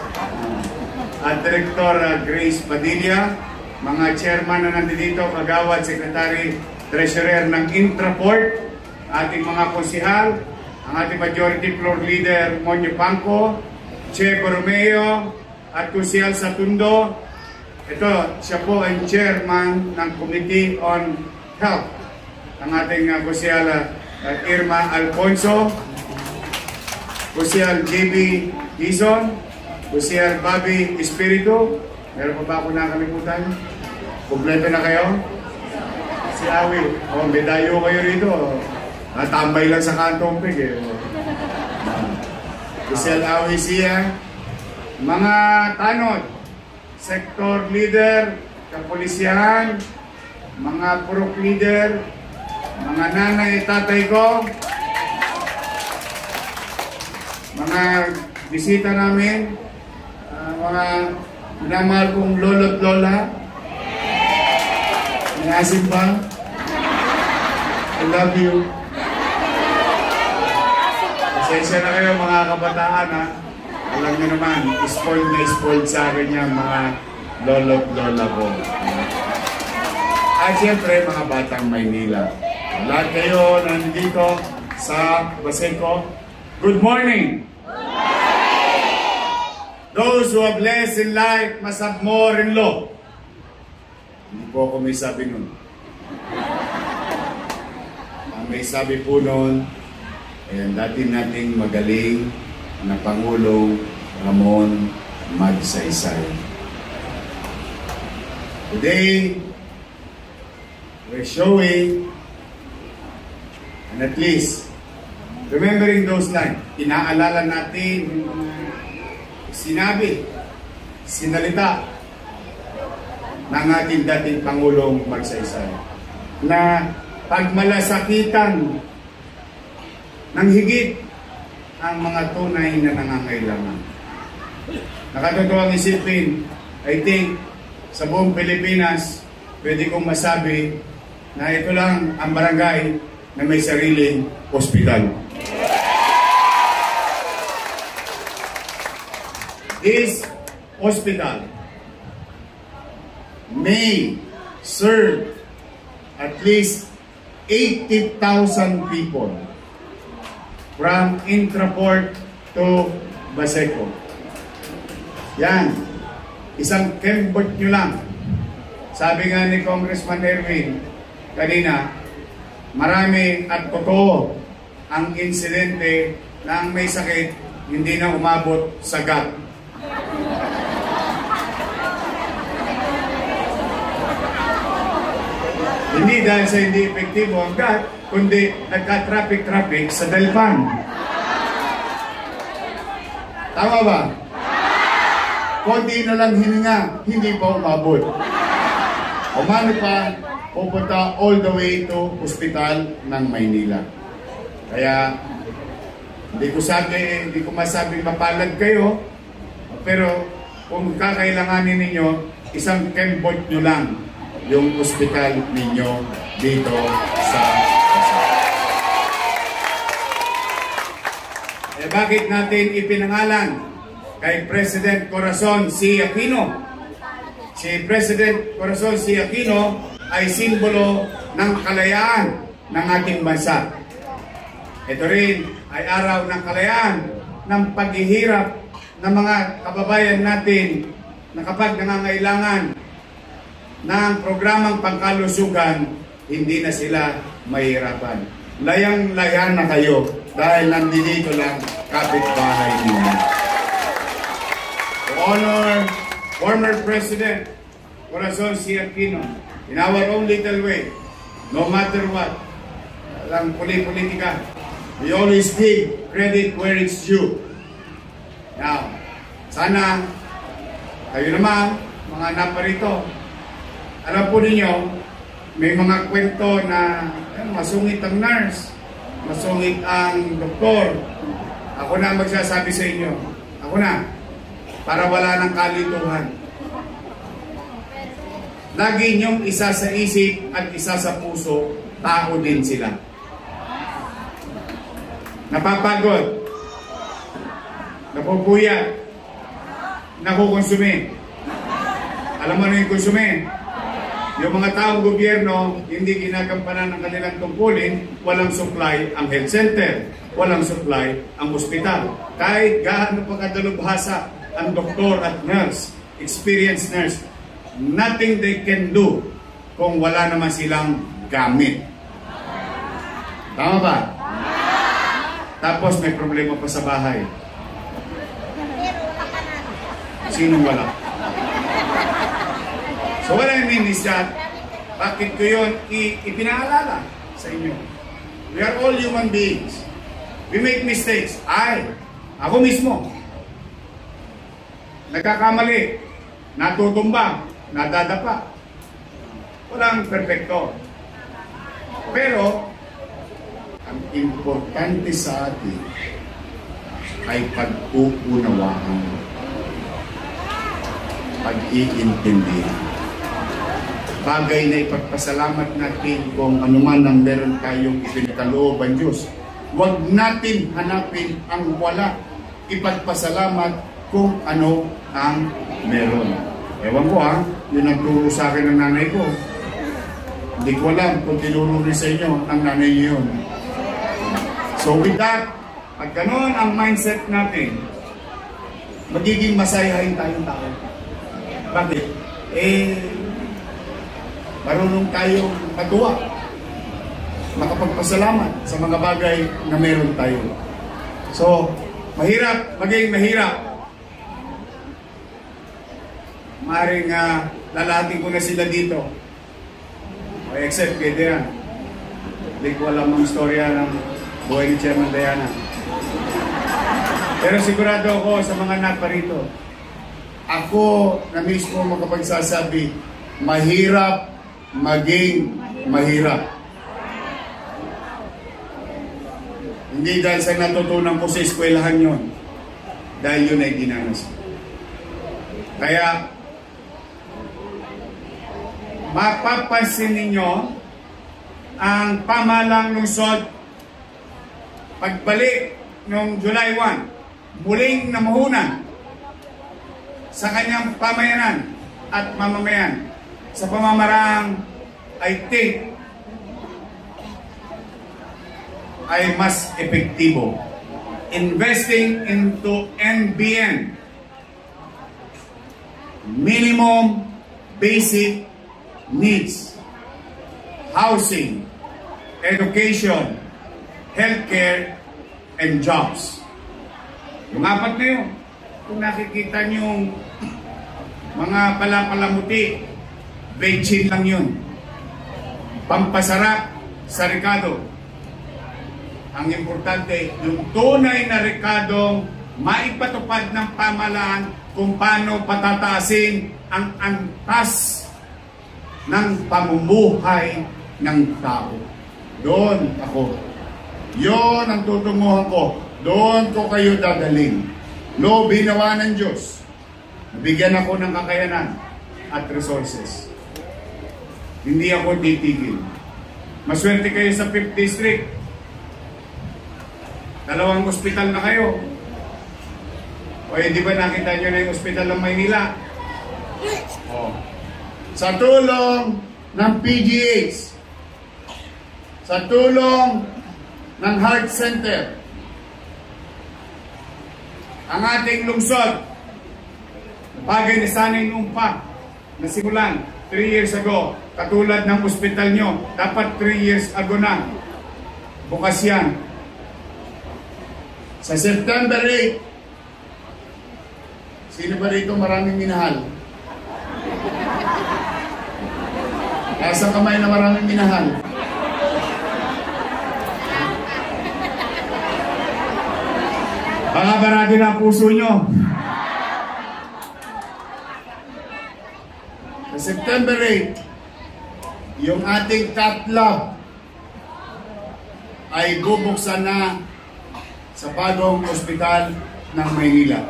At Director Grace Padilla, mga chairman na nandito, kagawad, secretary, treasurer ng Intraport, ating mga konsihal, ang ating majority floor leader, Monyo Pangco, Che Borromeo, at konsihal Satundo. Ito, siya po ang chairman ng Committee on Health. Ang ating konsihal Irma Alfonso, konsihal JB Dizon, konsihal Bobby Espiritu. Meron pa ba ako nakalimutan? Kompleto na kayo? Si Awi. May dayo kayo rito. Tambay lang sa kantong pig eh. Konsihal Awi siya. Mga tanod, sector leader, kapulisyahan, mga purok leader, mga nanay, tatay ko, mga bisita namin, mga minamahal kong lolo't lola, may asim ba? I love you. Pasensya na kayo mga kabataan ha. Alam nyo naman, spoiled sa akin yung mga lolo't lola ko. At siyempre, mga batang Maynila. Lahat kayo nandito sa Baseco, Good morning. Those who have less in life must have more in law. Hindi po ako may sabi nun. Ang may sabi po nun, ayan, dati nating magaling na Pangulong Ramon Magsaysay. Today, we're showing, and at least, remembering those lines, inaalala natin yung mga sinabi, sinalita ng ating dating Pangulong Magsaysay na pagmalasakitan ng higit ang mga tunay na nangangailangan. Nakatotoong isipin, I think, sa buong Pilipinas, pwede kong masabi na ito lang ang barangay na may sariling ospital. This hospital may serve at least 80,000 people from Intraport to Baseco. Yan. Isang kembot nyo lang. Sabi nga ni Congressman Erwin kanina, marami at totoo ang insidente na ang may sakit hindi na umabot sa gut. Hindi dahil sa hindi epektibo ang gut, kundi nagka-traffic sa dalpan. Tama ba? Konti na lang hininga, hindi pa umabot. Umano pa, pupunta all the way to hospital ng Maynila. Kaya, hindi ko masabing mapalad kayo, pero kung kakailanganin ninyo, isang kembot nyo lang yung hospital ninyo dito sa bakit natin ipinangalan kay President Corazon C. Aquino? Si President Corazon C. Aquino ay simbolo ng kalayaan ng ating bansa. Ito rin ay araw ng kalayaan ng paghihirap ng mga kababayan natin na kapag nangangailangan ng programang pangkalusugan, hindi na sila mahirapan. Layang-laya na kayo dahil nandito lang kapitbahay ninyo. To honor former President Corazon C. Aquino in our own little way, no matter what, lang politika, we always give credit where it's due. Now, sana kayo naman, mga naparito, alam po ninyo, may mga kwento na masungit ang nurse, masungit ang doktor. Ako na magsasabi sa inyo. Ako na, para wala ng kalituhan. Lagi niyong isa sa isip at isa sa puso, tao din sila. Napapagod, napupuyat, nakukonsume. Alam mo na yung konsume? Yung mga taong gobyerno, hindi ginagampanan ng kanilang tungkulin, walang supply ang health center, walang supply ang ospital. Kahit gaano pa kadalubhasa ang doktor at nurse, experienced nurse, nothing they can do kung wala naman silang gamit. Tama ba? Tapos may problema pa sa bahay. Sinong wala? So what I mean is that, bakit ko yun ipinaalala sa inyo? We are all human beings. We make mistakes. Ako mismo. Nagkakamali. Natutumba. Nadadapa. Walang perfecto. Pero, ang importante sa atin ay pag-uunawaan. Pag-iintindihan. Bagay na ipagpasalamat natin kung anuman ang meron tayong ipinagkalooban Diyos. Huwag natin hanapin ang wala. Ipagpasalamat kung ano ang meron. Ewan ko yun ang turo sa akin ng nanay ko. Hindi ko alam kung tinuro rin sa inyo ang nanay niyo yun. So with that, Pag ganoon ang mindset natin, magiging masayahin tayong tao. Bakit? Marunong tayong magawa, makapagpasalamat sa mga bagay na meron tayo. So, mahirap, maging mahirap. Maaaring lalahatin ko na sila dito. Except kay Diana. Hindi ko alam ang istorya ng buhay ni Chairman Diana. Pero sigurado ako sa mga naparito, ako na mismo makapagsasabi, mahirap maging mahirap. Hindi dahil sa natutunan ko sa eskwelahan yon, dahil yun ay dinanas. Kaya, mapapansin ninyo ang pamahalang lungsod pagbalik noong July 1, muling namahunan sa kanyang pamayanan at mamamayan sa pamamarang I think ay mas epektibo. Investing into NBN, minimum basic needs, housing, education, healthcare, and jobs. Yung apat na yun, kung nakikita nyo yung mga palapalamuti, bechin lang yun. Pampasarap sa rekado. Ang importante, yung tunay na rekadong maipatupad ng pamahalaan kung paano patataasin ang antas ng pamumuhay ng tao. Doon ako. Yon ang tutunguhan ko. Doon ko kayo dadalhin. No, binawa ng Diyos. Bigyan ako ng kakayanan at resources. Hindi ako titigil. Maswerte kayo sa 5th District. 2 ospital na kayo. O di ba nakita nyo na yung ospital ng Maynila? O. Sa tulong ng PGH, sa tulong ng Heart Center, ang ating lungsod, bagay na sana'y numpa na simulan 3 years ago, katulad ng ospital nyo, dapat 3 years ago na. Bukas yan. Sa September 8, sino ba rito maraming minahal? Sa kamay na maraming minahal. Baka barado na ang puso nyo. Sa September 8, yung ating cat lab ay bubuksan na sa bagong ospital ng Maynila.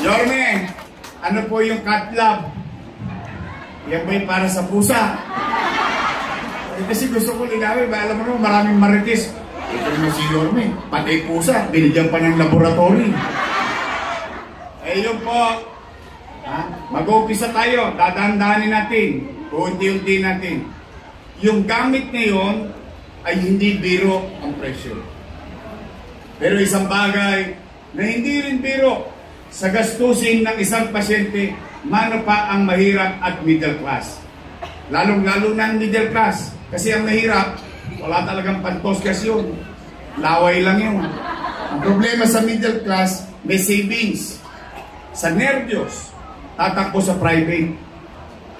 Yorme, ano po yung cat lab? Yan ba yung para sa pusa? Kasi gusto ko linawin, alam mo naman maraming marites. Ito mo si Yorme, pati pusa, binigyan pa ng laboratory. Yun po, mag-umpisa tayo, dadandahanin natin, unti-unti natin. Yung gamit ngayon ay hindi biro ang presyo. Pero isang bagay na hindi rin biro sa gastusin ng isang pasyente, mano pa ang mahirap at middle class. Lalong-lalo na ang middle class. Kasi ang mahirap, wala talagang pantoskas yun. Laway lang yun. Ang problema sa middle class, may savings. Sa nervyos, tatakbo sa private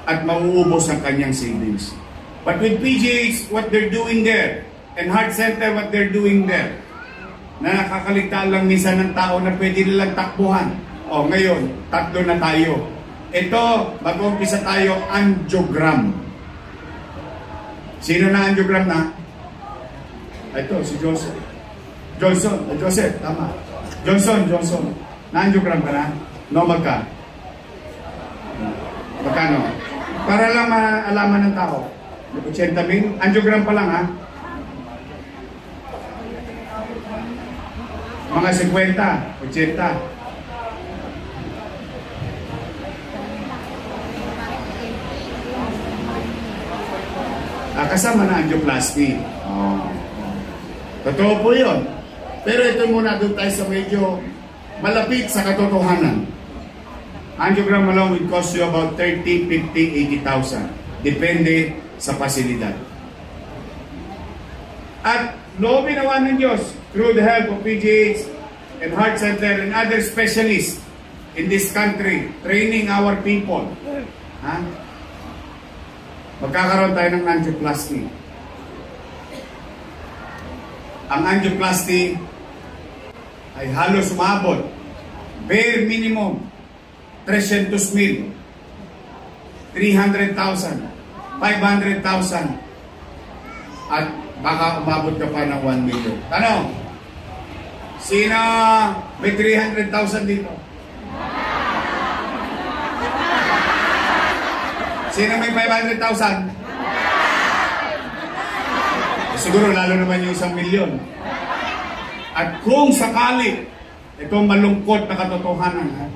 at mauubos ang kanyang savings. But with PGH, what they're doing there, and Heart Center, what they're doing there, na nakakaligtaan lang minsan ng tao na pwede nilang takbuhan. O ngayon, tatlo na tayo. Ito, mag-umpisa tayo, angiogram. Sino na angiogram na? Ito, si Joseph. Joseph, tama. Johnson. Na-angiogram ka na? No, magka? Magkano? Para lang maalaman ng tao. 80,000? Angiogram pa lang, ha? Mga 50, 80. Kasama na angioplasty. Totoo po yun. Pero ito muna, doon tayo sa medyo malapit sa katotohanan. Angiogram alone will cost you about 30, 50, 80,000. Depende sa pasilidad. At loobin naman ng Diyos through the help of PGH and Heart Center and other specialists in this country, training our people. Magkakaroon tayo ng angioplasty. Ang angioplasty ay halos umabot, bare minimum, 300,000, 300,000, 500,000, at baka umabot ka pa ng 1 million. Tanong, sino may 300,000 dito? Sino may 500,000? Siguro lalo naman yung 1 milyon. At kung sakali, itong malungkot na katotohanan,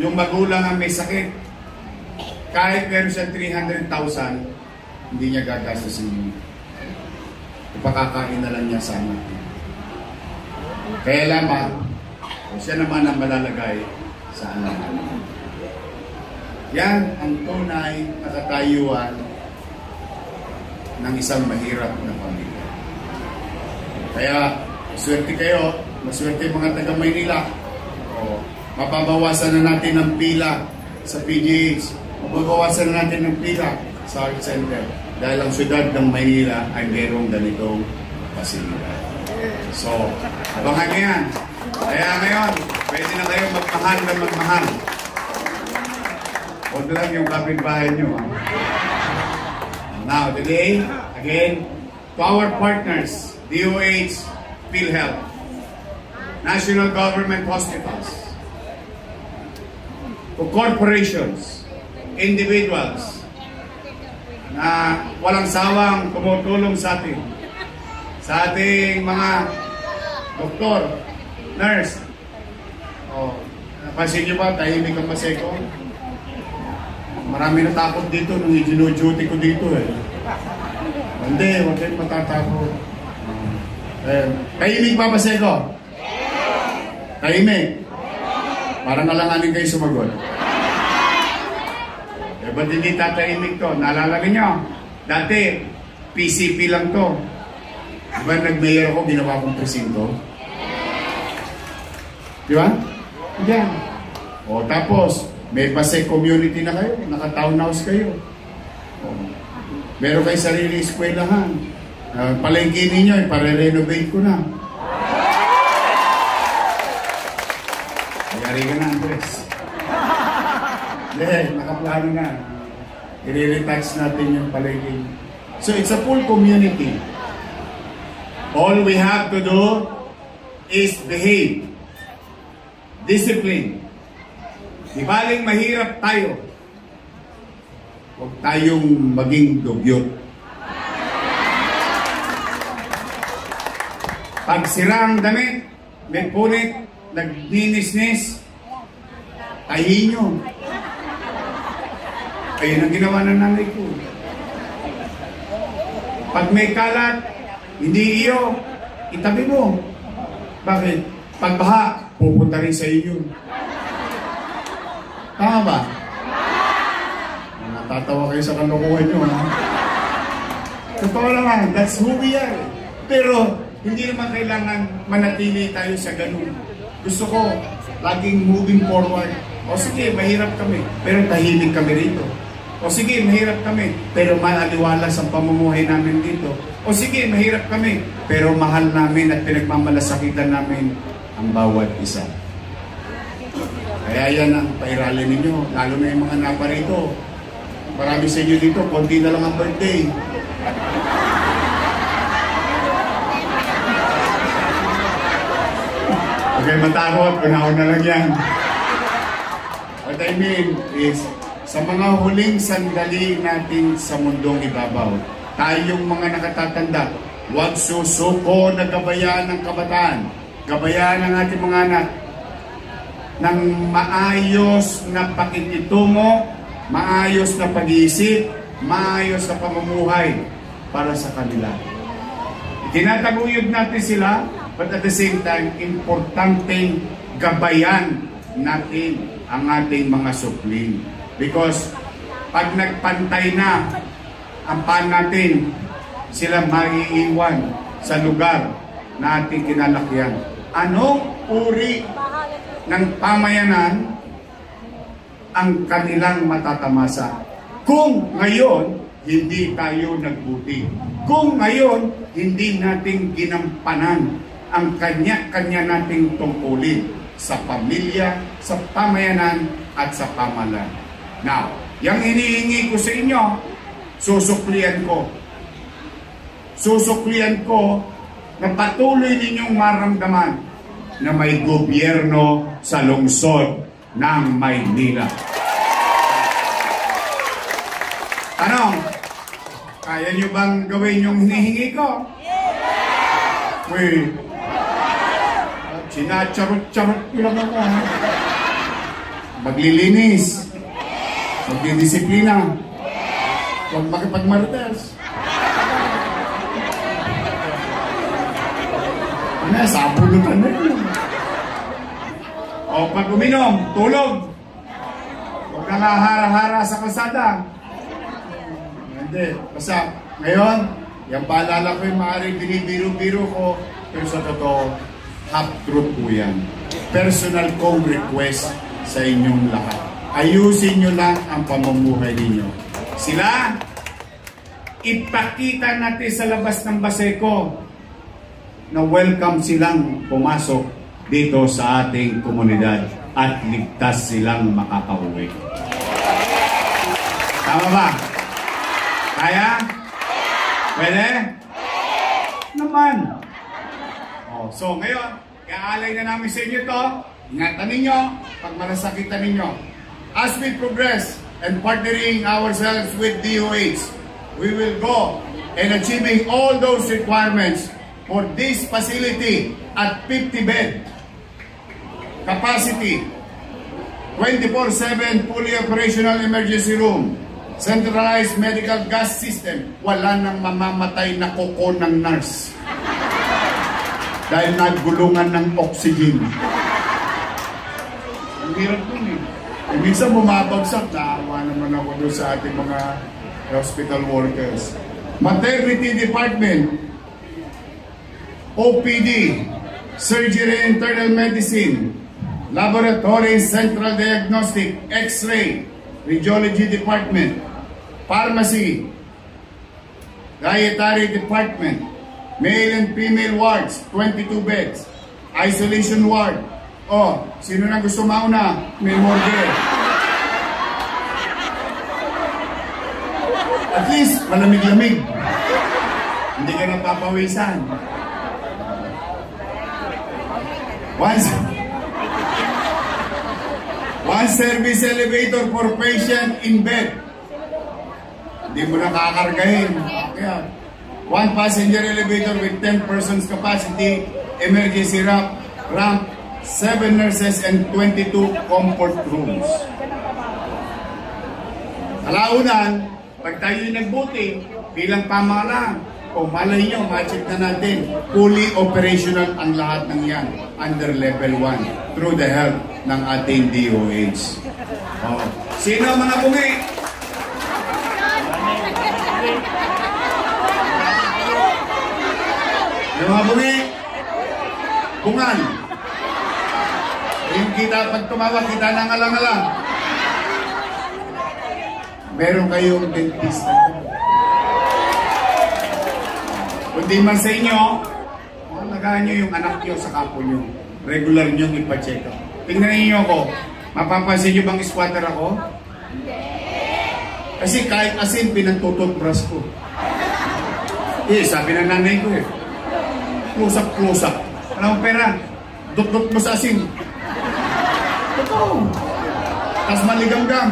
yung magulang ang may sakit, kahit meron siya 300,000, hindi niya gagastusin. Ipakakain na lang niya sana. Kaya lamang, siya naman ang malalagay sa anak. Yan ang tunay na katayuan ng isang mahirap na pamilya. Kaya, maswerte kayo, maswerte mga taga Maynila. Mapabawasan na natin ang pila sa PGH, mapabawasan na natin ang pila sa Heart Center. Dahil ang syudad ng Maynila ay mayroong ganitong pasilidad. So, abangan nyo yan. Kaya ngayon, pwede na kayo magmahal na magmahal. Huwag lang yung kapitbahay nyo. Now, today, again, to our partners, DOH, PhilHealth, National Government Hospitals, to corporations, individuals, na walang sawang tumutulong sa ating mga doktor, nurse. Napansin nyo ba, tahimik ang Baseco? Marami natakot dito nung i-duty ko dito eh. Hindi, huwag kayo matatakot. Tahimik ba, Baseco? Tahimik? Parang alanganin kayo sumagot. Ba't hindi tatahimik to? Naalala niyo? Dati, PCP lang to. Diba nag-mayor ako, ginawa kong presinto? Diba? Yan. O tapos, may Pasay community na kayo, naka-townhouse kayo. O, meron kayo sarili eskwelahan. Palengke ninyo, pare-renovate ko na. Nagyari ka na, Andres. Nakaplano na. I-retouch natin yung palengke. So it's a full community. All we have to do is behave. Discipline. Di baling mahirap tayo. Huwag tayong maging dugyot. Pag sirang damit, may punit, nagninisnis, tahin nyo. Ayun ang ginawa ng nanay ko. Pag may kalat, hindi iyo, itabi mo. Bakit? Pag baha, pupunta rin sa iyo. Tama ba? Natatawa kayo sa kalokohan nyo, ha? Totoo naman, that's who we are. Pero, hindi naman kailangan manatili tayo sa ganun. Gusto ko, laging moving forward. O sige, mahirap kami, pero tahimik kami rito. O sige, mahirap kami, pero maaliwalas ang pamumuhay namin dito. O sige, mahirap kami, pero mahal namin at pinagmamalasakitan namin ang bawat isa. Kaya yan ang pairali ninyo, lalo na yung mga naparito. Marami sa inyo dito, konti na lang ang birthday. Okay, matakot, panahon na lang yan. What I mean is, sa mga huling sandali natin sa mundong ibabaw, tayong mga nakatatanda, huwag susuko na gabayaan ng kabataan, gabayaan ng ating mga anak, ng maayos na pakikitungo, maayos na pag-iisip, maayos na pamumuhay para sa kanila. Tinataguyod natin sila, but at the same time, importanteng gabayan natin ang ating mga supling. Because pag nagpantay na ang paan natin, sila maiiwan sa lugar na ating kinalakyan. Anong uri ng pamayanan ang kanilang matatamasa kung ngayon hindi tayo nagbuti? Kung ngayon hindi natin ginampanan ang kanya-kanya nating tungkulin sa pamilya, sa pamayanan at sa pamalan. Now, yung hinihingi ko sa inyo, susuklian ko na patuloy ninyong maramdaman na may gobyerno sa lungsod ng Maynila. Tanong, kaya nyo bang gawin yung hinihingi ko? Wait. Sinacharot-charot ko lang ako. Maglilinis. Magdidisiplina. Huwag makipagmarites. Ano, sapulutan na yun. O pag uminom, tulog. Huwag kang hara-hara sa kalsada. Hindi. Basta, ngayon, yung paalala ko yung maaaring binibiro-biro ko, pero sa totoo, half-truth po yan. Personal kong request sa inyong lahat. Ayusin nyo lang ang pamumuhay ninyo. Sila, ipakita natin sa labas ng Baseco na welcome silang pumasok dito sa ating komunidad at ligtas silang makakauwi. Tama ba? Kaya? Pwede? Naman. Oh, so ngayon, iaalay na namin sa inyo ito. Ingatan ninyo pag malasakitan ninyo. As we progress and partnering ourselves with DOH, we will go in achieving all those requirements for this facility at 50 bed capacity, 24/7 fully operational emergency room, centralized medical gas system. Wala nang mamamatay na kuko ng nurse dahil nagulungan ng oxygen. Ang hirap dun eh. Minsan bumabagsak, naawa naman ako doon sa ating mga hospital workers. Maternity department, OPD, surgery and internal medicine, laboratory, central diagnostic, x-ray, radiology department, pharmacy, dietary department, male and female wards, 22 beds, isolation ward. Oh, sino na gusto mauna? May morgue. At least, malamig-lamig. Hindi ka napapawisan. One service elevator for patient in bed. Hindi mo na kakargahin. Kaya, one passenger elevator with 10 persons capacity, emergency ramp, 7 nurses and 22 comfort rooms. Kalaunan, pag tayo'y nagbuti bilang pamahalaan, o malay nyo, ma-check na natin, fully operational ang lahat ng yan under level 1 through the help ng ating DOH. Oh. Sino mga bungi? Yung mga bungi? Bungan. Yung kita, pag tumawa, kita nang alang-alang. Meron kayong dentista. Kundi man sa inyo, alagaan nyo yung anak nyo sa kapo nyo. Regular nyo ipa-check up. Tingnan niyo ako, mapapansin nyo bang squatter ako? Kasi kahit asin, pinagtututbrush ko. Sabi ng nanay ko close up. Alam mo pera, dut-dut mo sa asin. Totoo. Tapos maligam-gam.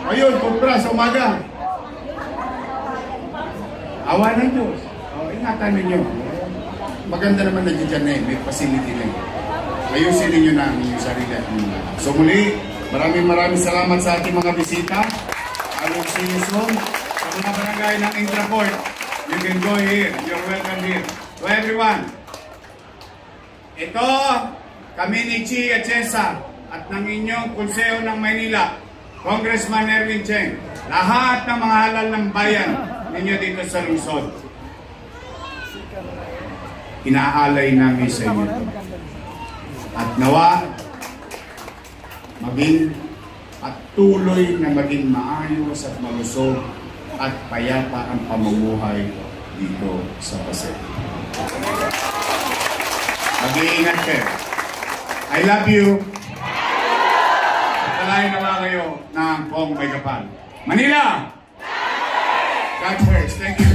Ayun, toothbrush sa umaga. Awa ng Diyos. Ingatan ninyo. Maganda naman na dyan na may facility na yun. Ayusin ninyo na ang inyong sarili at mga. So muli, maraming salamat sa ating mga bisita. I will see you soon. Sa mga barangay ng Intraport, you can go here. welcome here. To everyone, ito, kami ni Chi Atienza at ng inyong Konseho ng Maynila, Congressman Erwin Cheng, lahat ng mga halal ng bayan ninyo dito sa lungsod. Inaalay namin sa inyo. At nawa, maging at tuloy na maging maayos at malusog at payapa ang pamumuhay dito sa Pasig. Mag-iingat kayo. I love you. Palayan naman kayo ng Kong May Kapal. Manila! God first. Thank you.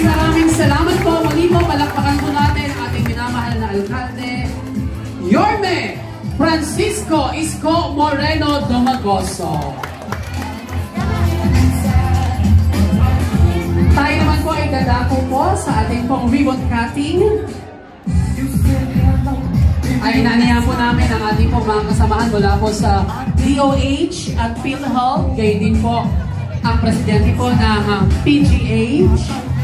Maraming salamat po. Muli po, palakpakan po natin ang ating minamahal na alkalde, Yorme Francisco Isko Moreno Domagoso. Tayo naman po ay dadako po sa ating pong ribbon cutting. Ay inaniya po namin ang ating pong mga kasamahan mula po sa DOH at PhilHealth, gayon din po ang presidente po ng PGH.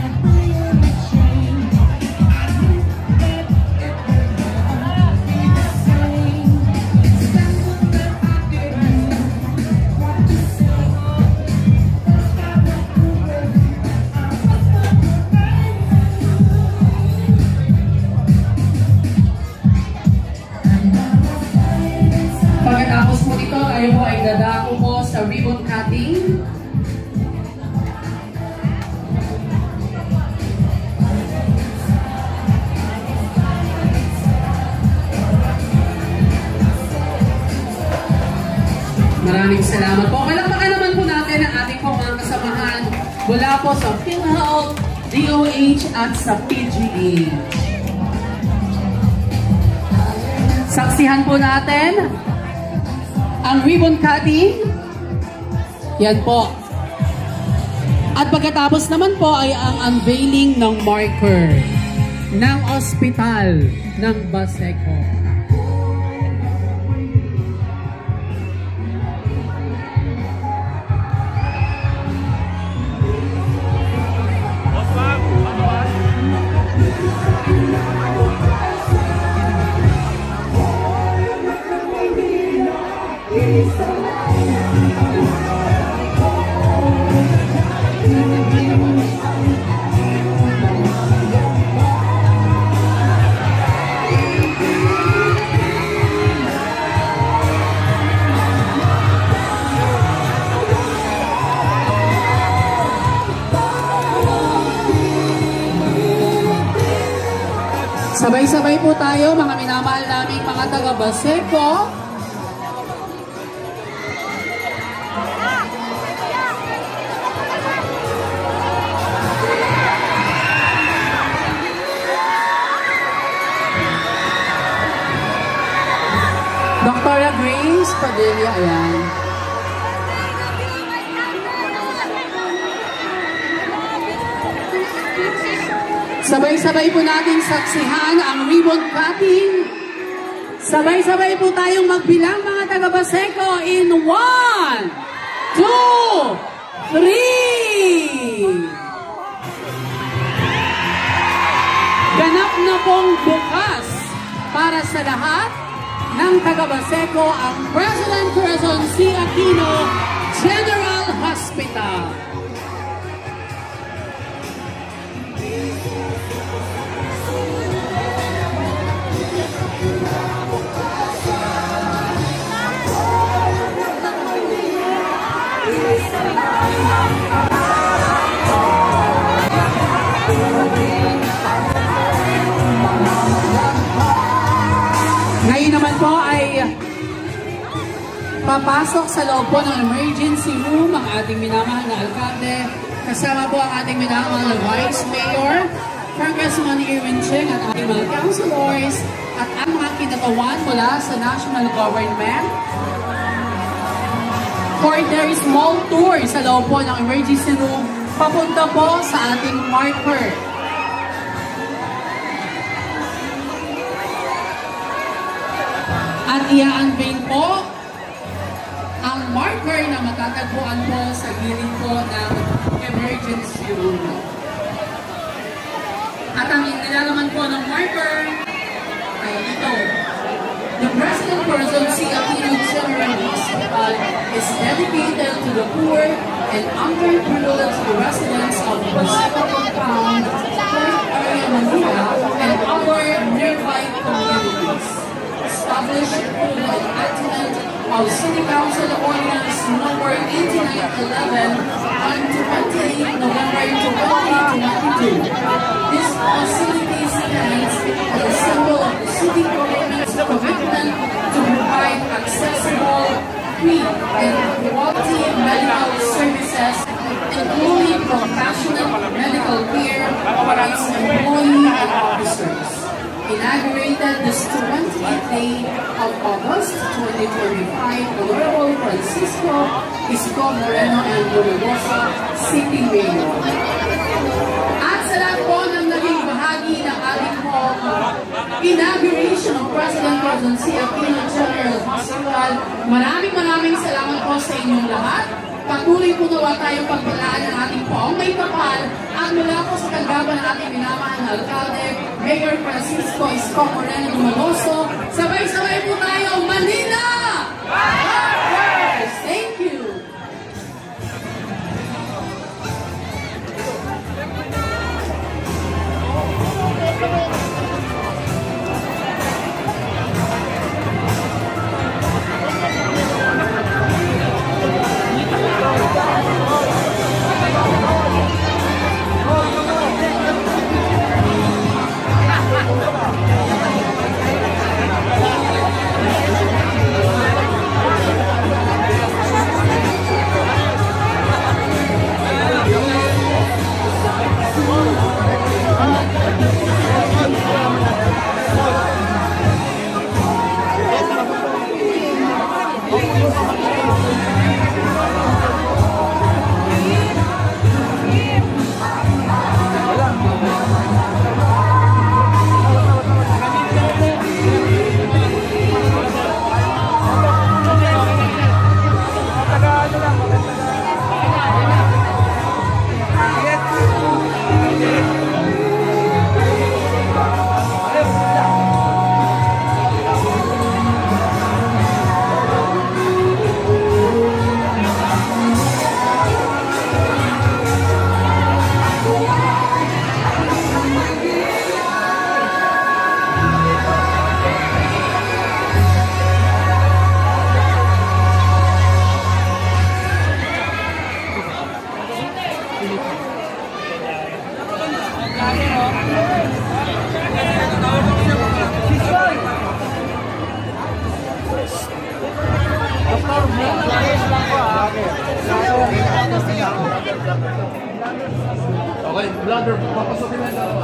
Pagkatapos po ito, kayo po ay dadako po sa ribbon cutting. Maraming salamat po. Palakpakan naman po natin ang ating po mga kasamahan mula po sa PhilHealth, DOH at sa PGH. Saksihan po natin ang ribbon cutting. Yan po. At pagkatapos naman po ay ang unveiling ng marker ng ospital ng Baseco. Sabay-sabay po tayo, mga minamahal naming mga taga-Baseco. Dr. Grace Padilla, ayan. Sabay-sabay po natin saksihan ang ribbon cutting. Sabay-sabay po tayong magbilang mga taga-Baseco in 1, 2, 3. Ganap na pong bukas para sa lahat ng taga-Baseco ang President Corazon C. Aquino General Hospital. Ngayon naman po ay papasok sa loob po ng emergency room ang ating minamahal na alkalde. Kasama po ang ating minamahal na Vice Mayor, Congressman Erwin Cheng at ating mga councilors at ang mga kinatawan mula sa national government for their small tour sa loob po ng emergency room papunta po sa ating marker. At i-unveil po ang marker na matatagpuan po sa gilid po ng emergency room. At ang nilalaman po ng marker ay ito. The President Corazon C. Aquino General Hospital is dedicated to the poor and underprivileged residents of Pacific Compound, Port Area, Manila, and other nearby communities. Established through the enactment of City Council Ordinance Number 8911 on 28 November 2022. This facility stands as a symbol of the city government's commitment to provide accessible, free, and quality medical services, including compassionate medical care for its employees and officers. Inaugurated this 28th day of August 2025, Honorable Francisco Isko Moreno and Bulogoso, City Mayor. At sa lahat po ng naging bahagi ng ating po inauguration of President Corazon C. Aquino General Hospital, maraming salamat po sa inyong lahat. Patuloy po nawa tayong pagpalaan ng ating poong may kapal at mula po sa tanggapan ng ating minamahal na alkalde, Mayor Francisco Isko Moreno Dumagoso. Sabay-sabay po tayo, Manila! Rockers! Thank you! Okay, vlogger, papasokin na daw.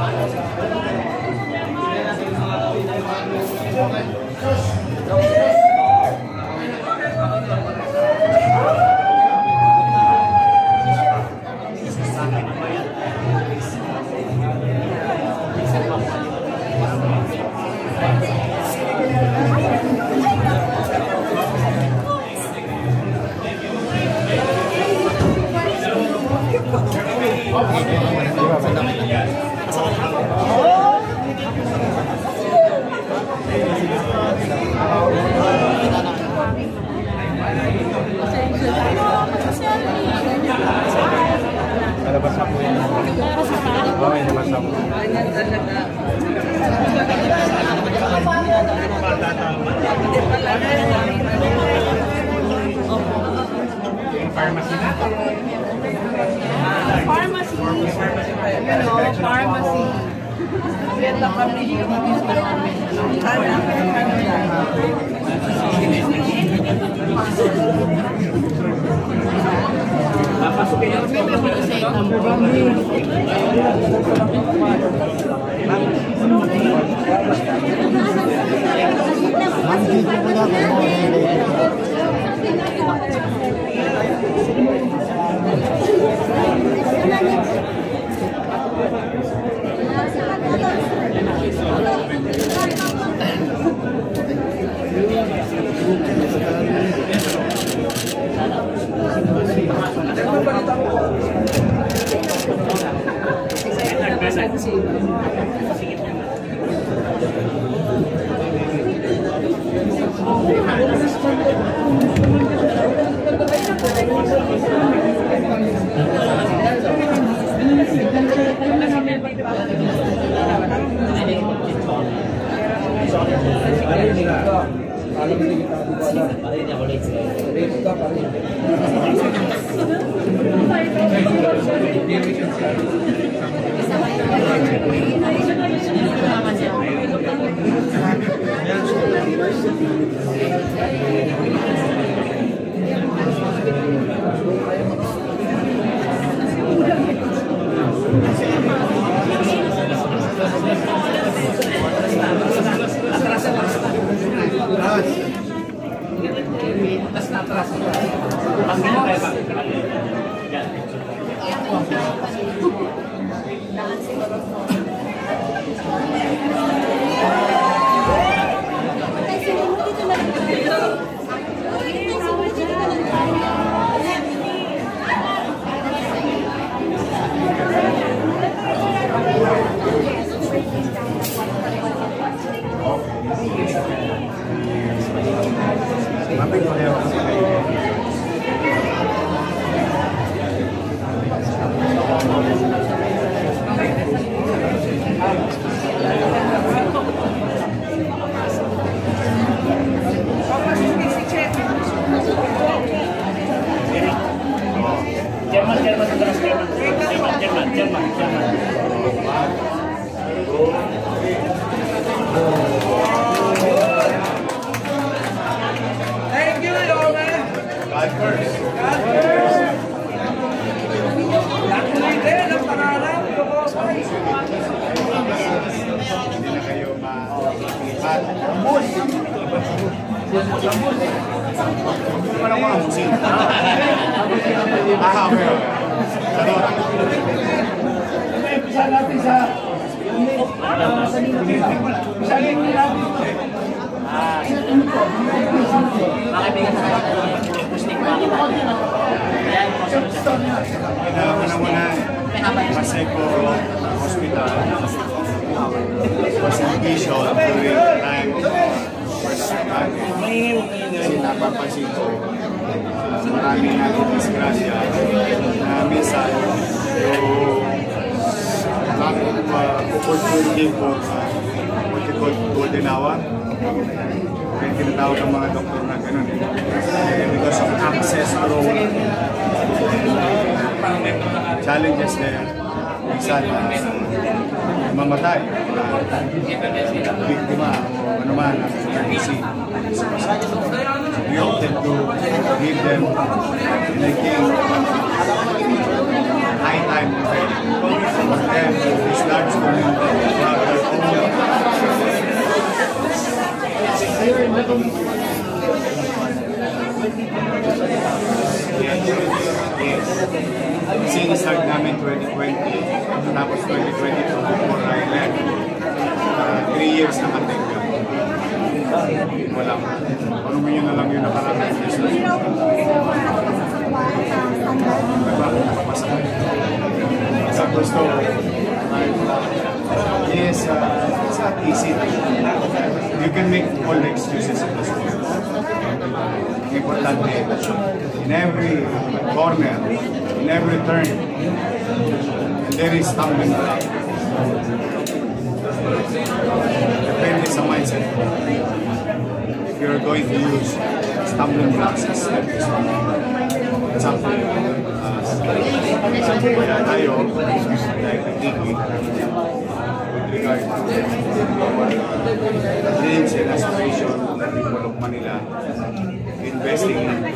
Pharmacy. You know, pharmacy. Benta kami. Papasukin yung Paseco Hospital was in Bishop during the time of first attack. Kasi napapansin ko, marami natin disgrasya na minsan yung lack of opportunity for what you call golden hour. Kaya tinatawag ang mga doktor na ganun. Because of access road, challenges there. Minsan mamatay, biktima o ano man ang emergency. We opted to give them, and I think, high time for them to start to have their Sinistart namin 2020, tapos 2022 before I left. 3 years na katenga. Walang, ano mo yun na lang yung nakarami. Tapos to, yes, it's not easy. You can make all the excuses in this world. Importante, in every corner, in every turn, there is stumbling block. Depende sa mindset. If you're going to use stumbling blocks as steps, it's up to you. Kaya tayo, like I think with regard to dreams and aspiration of the people of Manila, investing into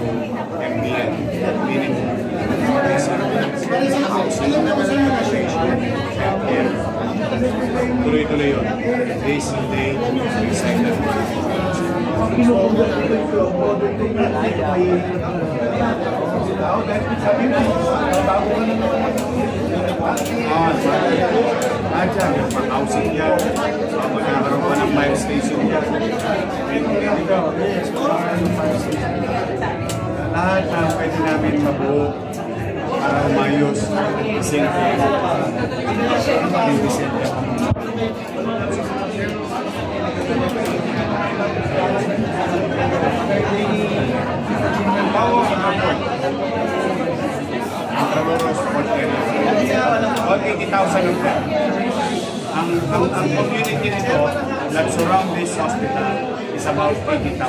MBN, meaning housing, education, healthcare. Tuloy-tuloy yun. Days and day, excited. Housing yan. Magkakaroon pa ng fire station yan. Lahat na pwede namin mabuo para umayos kasi ang trabaho support area about 80,000 of them. Ang community nito that surround this hospital is about 80,000.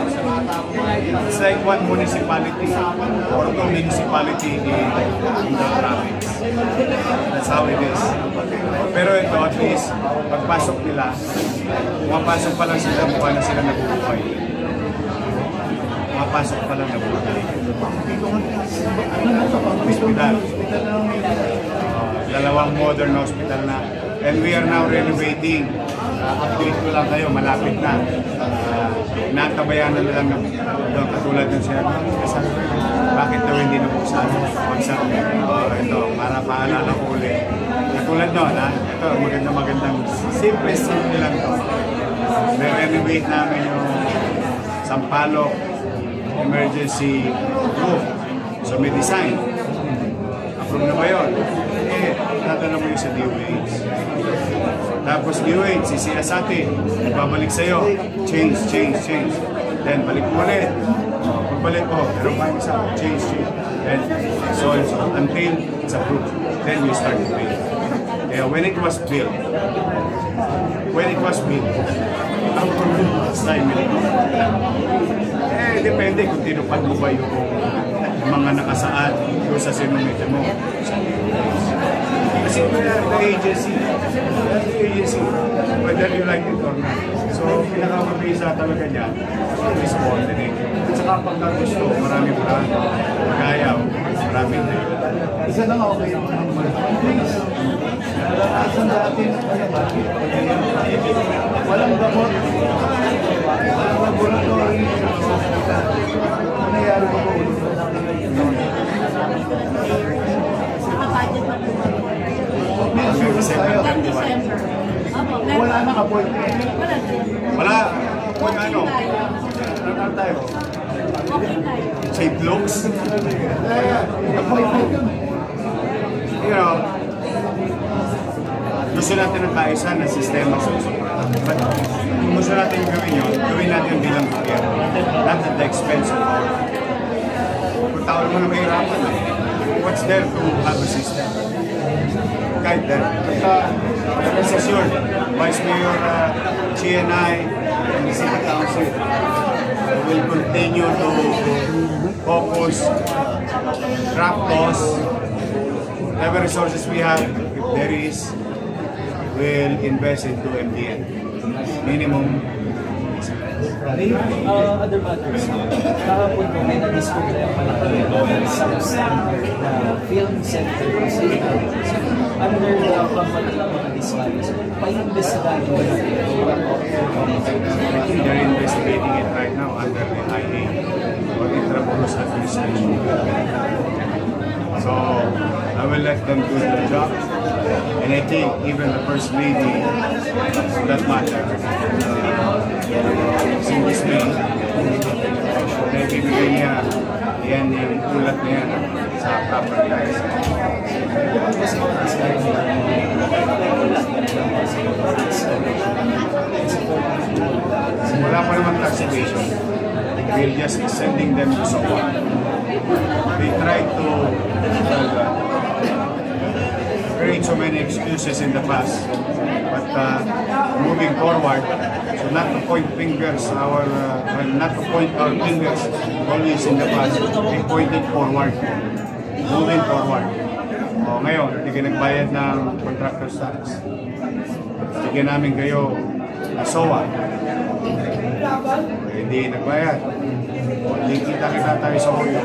It's like one municipality or two municipality in the province. That's how it is. Pero ito, at least, pagpasok nila, pumapasok pa lang sila, mukha na sila nabubuhay. Pumapasok pa lang nabubuhay. Hospital. Dalawang modern hospital na. And we are now renovating. Update ko lang kayo, malapit na. Natabayan na lang ng katulad ng siya. Bakit daw hindi nabuksan? Ito, para paalala ko ulit. Katulad nun, ito, magandang simple lang ito. Re-renovate namin yung Sampaloc emergency room. So may design. Approve na ba yun? Nadala mo yun sa DOH. Tapos DOH, sisiya sa atin. Babalik sa'yo. Change. Then balik mo ulit. Pagbalik ko, pero pa isa. Change. Then, so until it's approved. Then we start to pay. Kaya when it was built, ang time nito. Depende kung tinupad mo ba yung mga nakasaad doon sa sinumite mo. Kasi the agency, whether you like it or not. So, pinaka-mabisa talaga niya is coordinate. At saka pagka gusto, maraming plan, magayaw, maraming day. Isa lang ako kayo ng malakas. Asan dati na walang gamot, walang laboratory, nangyayari ko po ulit. Wala na appointment. Wala. Kung ano? Ano tayo? St. Luke's? You know, gusto natin ng kaisa na sistema sa usupan. But kung gusto natin gawin yun, gawin natin bilang gobyerno. Not at the expense of our. Kung tao naman na mahirapan, what's there to have a system? Guide them. Rest assured, Vice Mayor GNI and the City Council will continue to focus, draft laws, whatever resources we have, if there is, will invest into MDN. Minimum. Other matters, kahapon po may na-discover yung malaki na film center kasi under the company ng mga disciples. Pa-investigahan mo na They're investigating it right now under the IA or Intramuros Administration. So I will let them do their job. And I think even the First Lady, for that matter, since me, naibibigay niya yan yung ulat na yan sa proper guys. Wala pa naman taxation. We're just sending them to support. They try to create so many excuses in the past, but moving forward, so not to point fingers, not to point our fingers always in the past, we point it forward, moving forward. O ngayon, hindi kayo nagbayad ng contractor's tax. Bigyan namin kayo SOA. Hindi nagbayad. Hindi kita tayo sa huyo.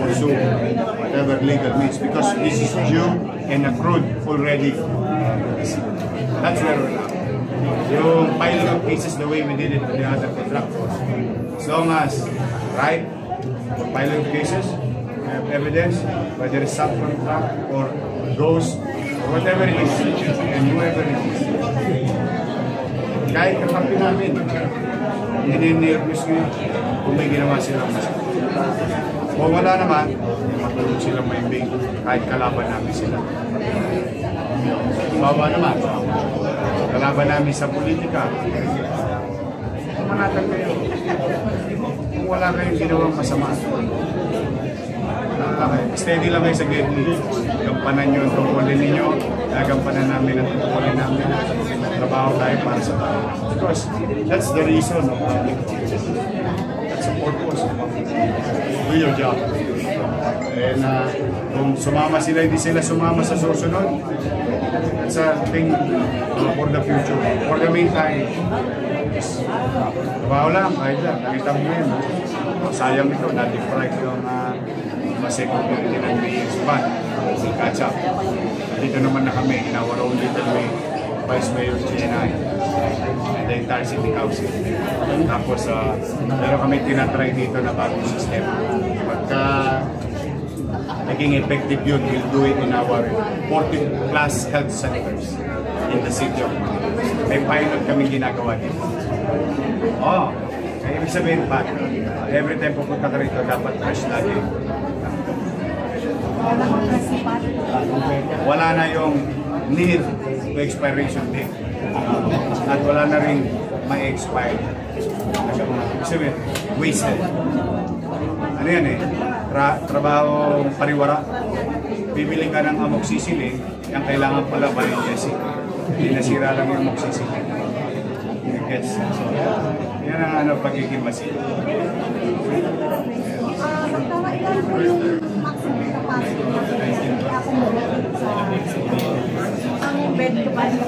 Pursue whatever legal means because this is due and accrued already. That's where we're at. Yung piling of cases the way we did it to the other contractors. As long as, right, piling of cases, have evidence, whether it's subcontract or ghost or whatever it is, and whoever it is. Kahit kakampi namin, hindi nervous ngayon kung may ginawa silang masakit. Kung wala naman, marunong silang maimbing kahit kalaban namin sila. Bawa naman, kalaban namin sa politika. Manatag kayo. Kung wala kayong ginawang masama, steady lang kayo sa Gedli. Gampanan nyo ang tungkulin ninyo, nagampanan namin ang tungkulin namin. Trabaho tayo para sa tao. Because that's the reason of that's the purpose. Do your job. And kung sumama sila, hindi sila sumama sa susunod, that's a thing for the future. For the meantime, trabaho lang, kahit lang, nakita mo yun. Sayang ito, na-deprive yung Baseco community ng 3 years back. Catch up. Dito naman na kami, in our own little way, Vice Mayor GNI, and the entire city council. Tapos, meron kami tinatry dito na bagong sistema. Pagka naging effective yun, we'll do it in our 40+ health centers in the city of Manila. May pilot kami ginagawa dito. Ibig sabihin pa, every time pupunta ka rito, dapat fresh lagi. Wala na yung need to expiration date. At wala na rin ma-expire. Ibig sabihin, wasted. Ano yan trabaho pariwara. Bibili ka ng amoxicillin, yung kailangan pala ba yung Jesse. Hindi nasira lang yung amoxicillin. Gets? So, yan ang pagiging masin. Ang bed capacity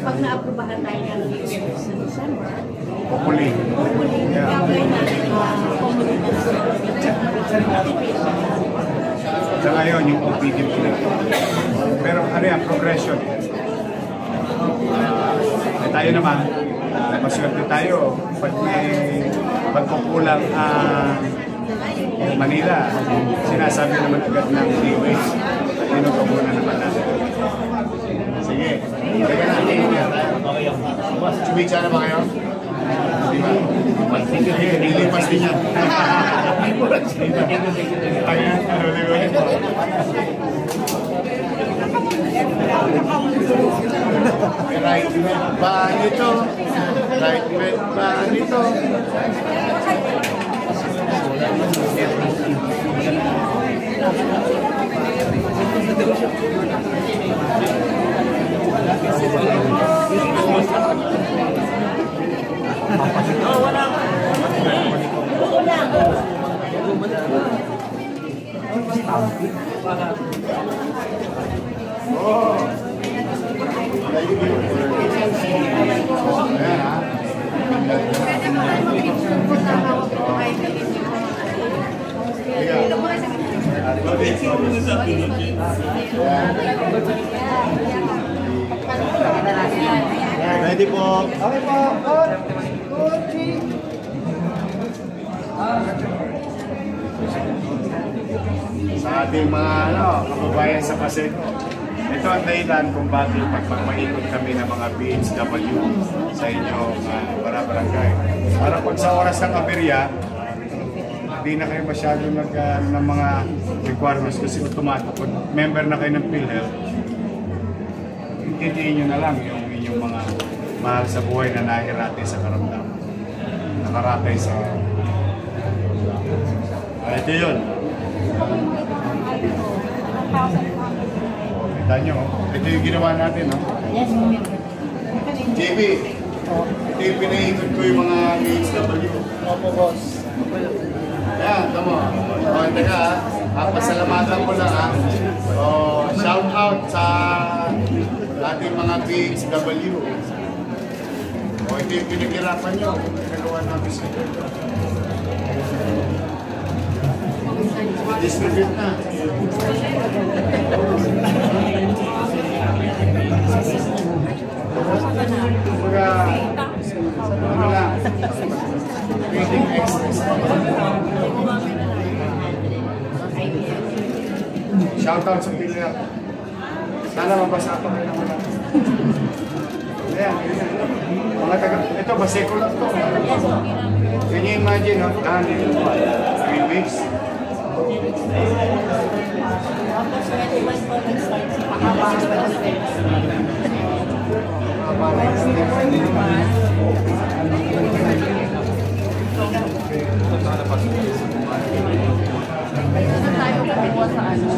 pag na-aprobahan tayo ng sa December, hopefully, gagawin natin sa ngayon, yung OPD pero ano yan, progression. Tayo naman, maswerte tayo pag may pagkukulang Manila, sinasabi naman agad ng leeway at inutubunan naman natin. Sige, teka na, Chumicha na ba kayo? Sige, nilipas din yan. Ayan, liwin mo. Right mid ba nito? Right mid ba nito? Ready po. Okay po. Sa ating mga kababayan sa Baseco, ito ang dahilan kung bakit pagpapaikot kami ng mga BHW sa inyong barangay. Para pag sa oras ng aberya, hindi na kayo masyado ng mga requirements kasi automatic. Kung member na kayo ng PhilHealth, intindihin nyo na lang yung inyong mga mahal sa buhay na nahirate sa karamdaman. Nakaratay sa... ito yun. Kita nyo, ito yung ginawa natin, no? Yes, JB, ito yung pinaikot ko yung mga BHW. Opo, boss. Ayan, tamo. O, teka, pasalamatan ko lang, ha? O, shout out sa ating mga BHW. O, ito yung pinaghirapan nyo. Nagawa namin sa ito. Distribute na. Kumbaga, ano lang, reading extras. Shoutout sa PhilHealth. Sana mabasa pa kayo naman natin. Ayan, ayan. Mga taga, ito, Baseco lang ito. Can you imagine, no? Dahil, weeks. Tapos 21 po nag-start sa pakabang tayo kakuha sa ano?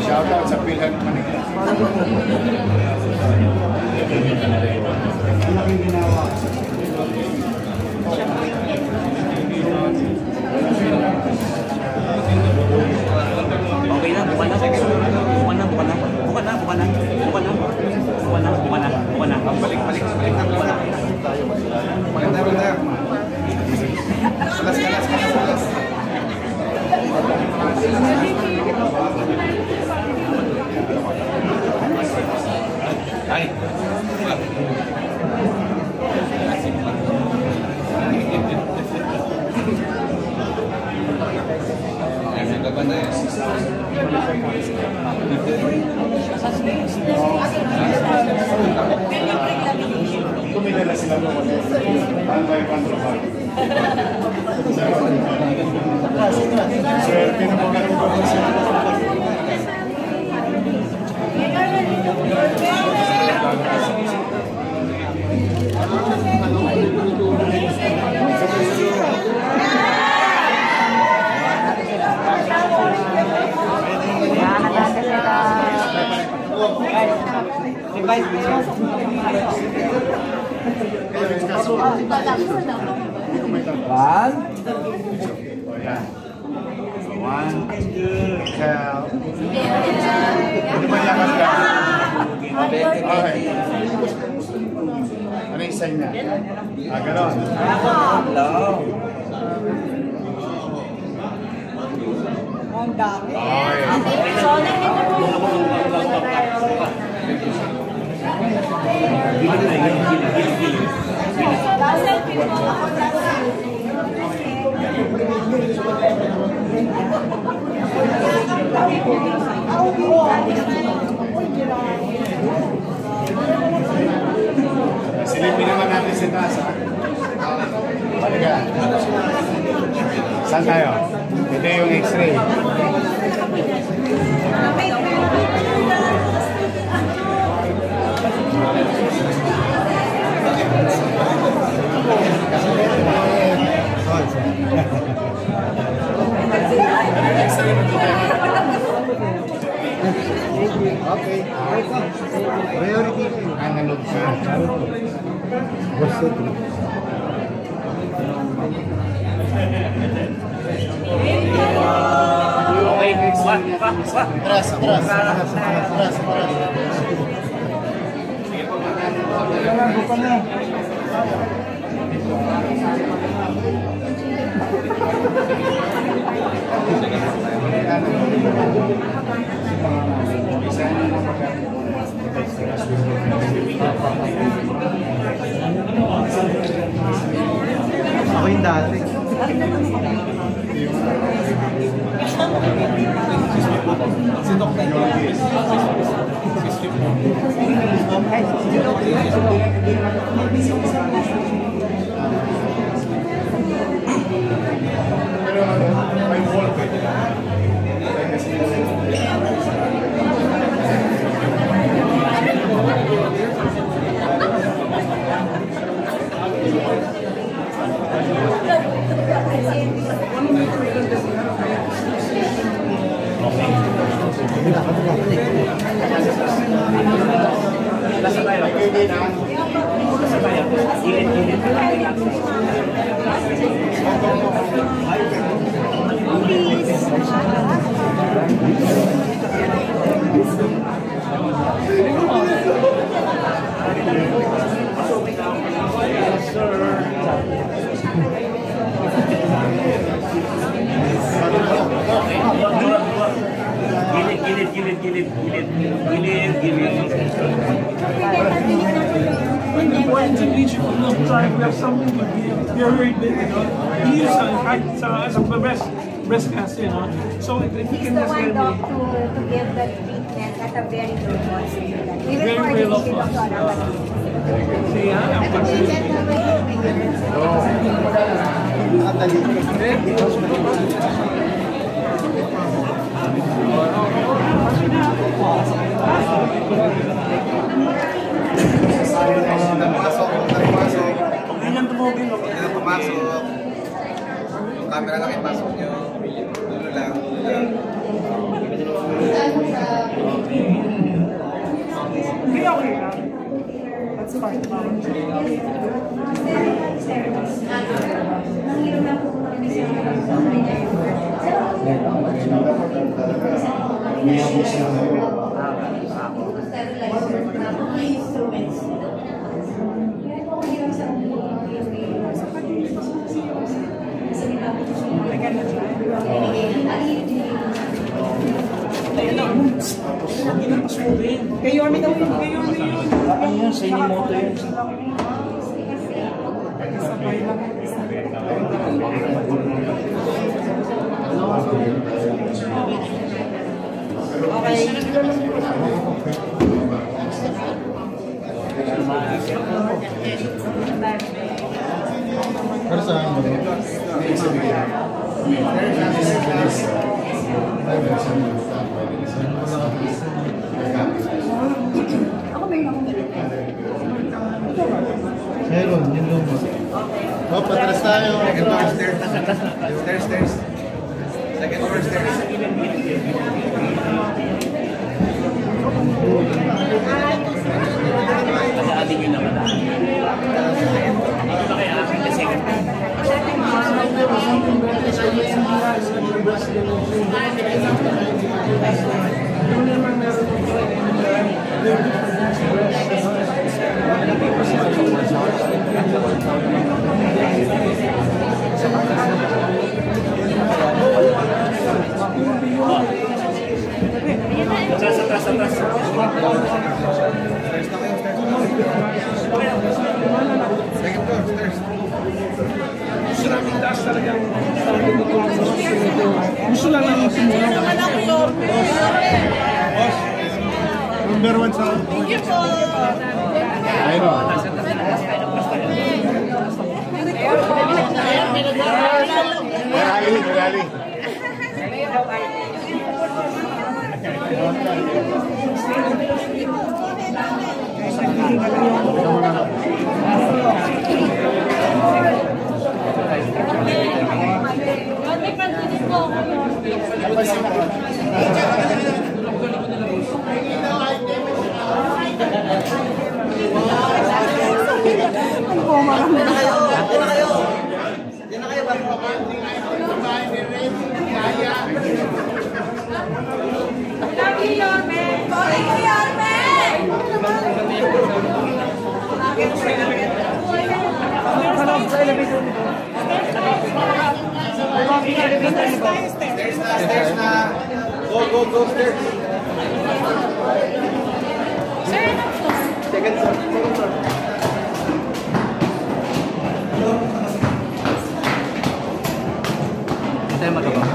Shoutout sa Pilhan Manila. Okay na, buka na. Buka na, buka na. Buka na, buka na. Buka na. Buka na, buka na. Buka na. Balik na, buka na. Maganda. Kalas. Ay. Tumidala sila mo kasi one by one trabaho. Swerte na mga nagbago sila. One, two, ano ba yakas ka? Okay. Ano yung sign na? Ganon. Ang dami. Okay. So, Silipin naman natin si taas, ha? Halika. Saan tayo? Ito yung x-ray. Okay. Priority. Analog siya. Ako yung dati. Si Dok na Pero may wall pwede na. Gilid. When we went to Beach for a long time, we have something to give. You're very big, you know. He is as a breast cancer, you know. So if he can just get me to give the treatment at a very low cost. Very low cost. See, I'm pumasok. Camera lang ipasok nyo. Dulo lang. Okay. That's fine. Kayo kami daw yun. Ayun, sa Inimoto yun. Meron, yun lumos. Oh, patras tayo. Second floor stairs. Stairs. Second floor stairs. Ating yun naman. Ito na kaya akin kasi. Atas. Second floor stairs. Maraming taas talagang gusto lang namin simula. Number 1 sa... Thank you po. Rally. Stairs na. Go stairs. Second floor. Tayo magabang.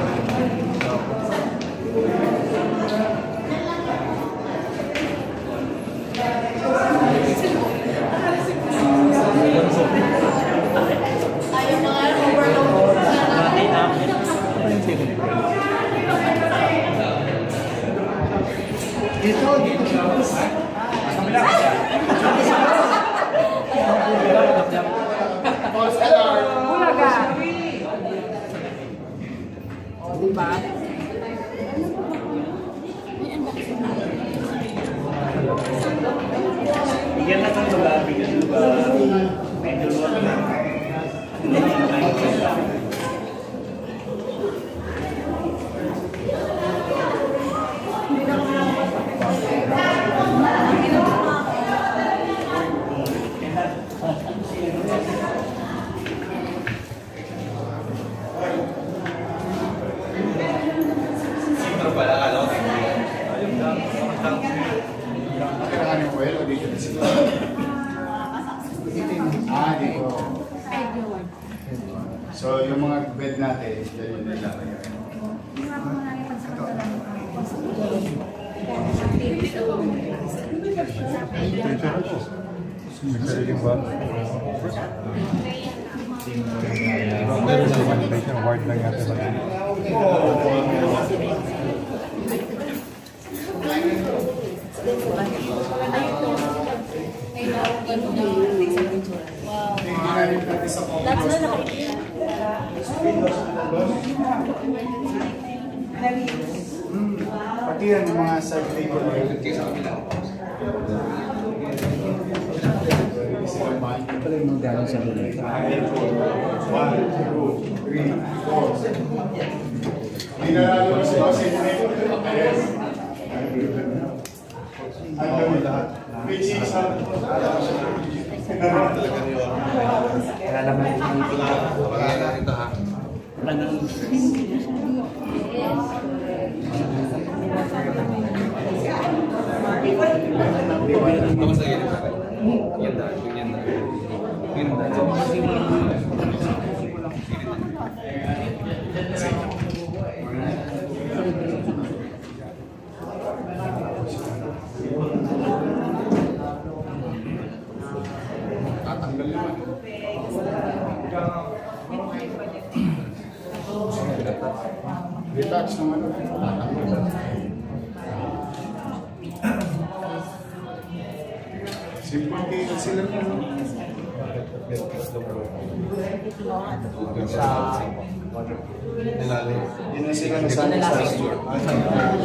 Bigyan na kang babae, medyo luwag na. pala, alam ko. Kailangan yung oil o dito na sila? Dito. So, yung mga bed natin, yan yung nilalagay. Award lang yata ba? Pati yan yung mga side table na yun. Pala yung mga galing sa lulit. 1, 2, 3, 4. Hindi na lalo sa kasi yes. Ang gawin lahat. May cheese ha. Kaya naman Wala na ito ha. Kamusta yun? Ganda. Tatanggal naman. Detach naman. Tatanggal. Simple cake sila na. Yun na sila nasabi sa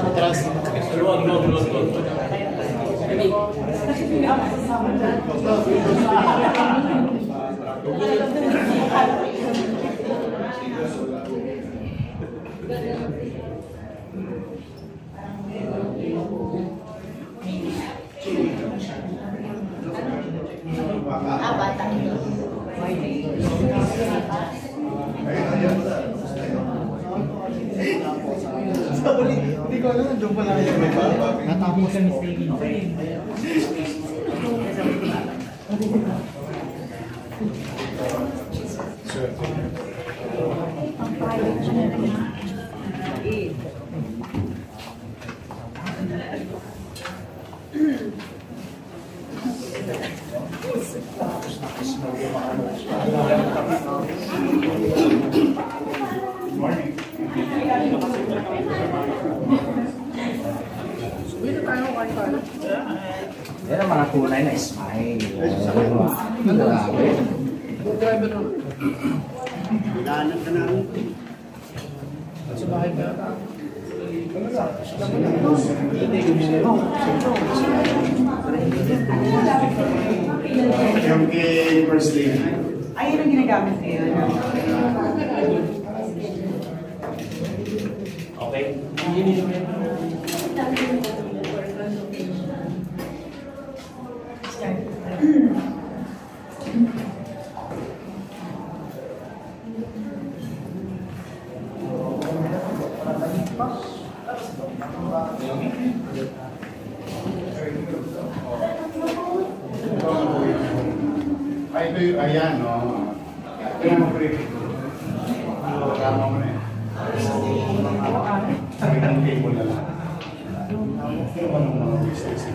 atras. Bata ito. Hindi ko alam, doon pala kayo. Natapos ka mistaken. Yan ang mga kulay na smile. Grabe. Bilanan ka namin. Sa bahay ka? Yung kay First Lady. Ayun ang ginagamit ngayon. Okay. Ay, ito yung, ayan, no? Ito yung mag-break. Tama mo na yan. Sabi ng table na lang. Ito ba nung mga business?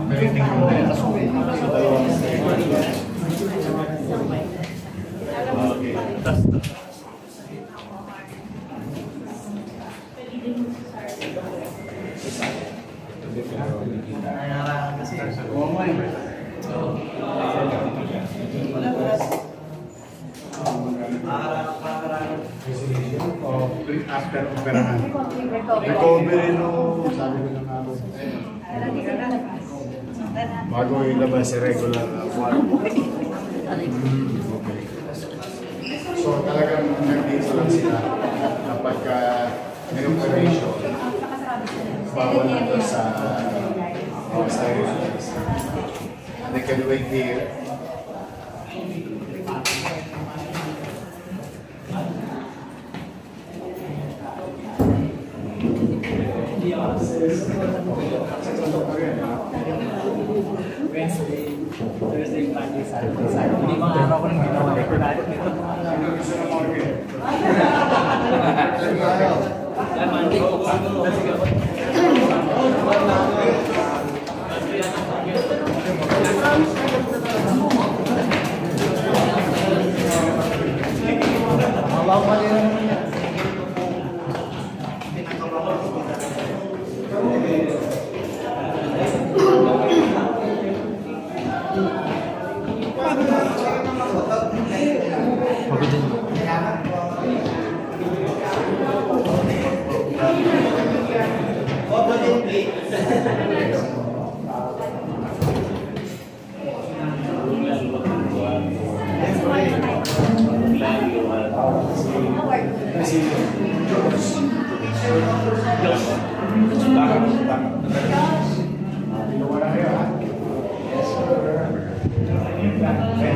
Baliting ko na yan. Sa dalawang table. After operahan. Recovery no, sabi ko lang ako. Bago ilabas si regular one. Okay. So talagang nag-dito lang sila kapag may operation, bawal na ito sa upstairs. They can wait here. Thursday, Friday, Saturday. Hindi mga ako nang ginawa. Yes, sir.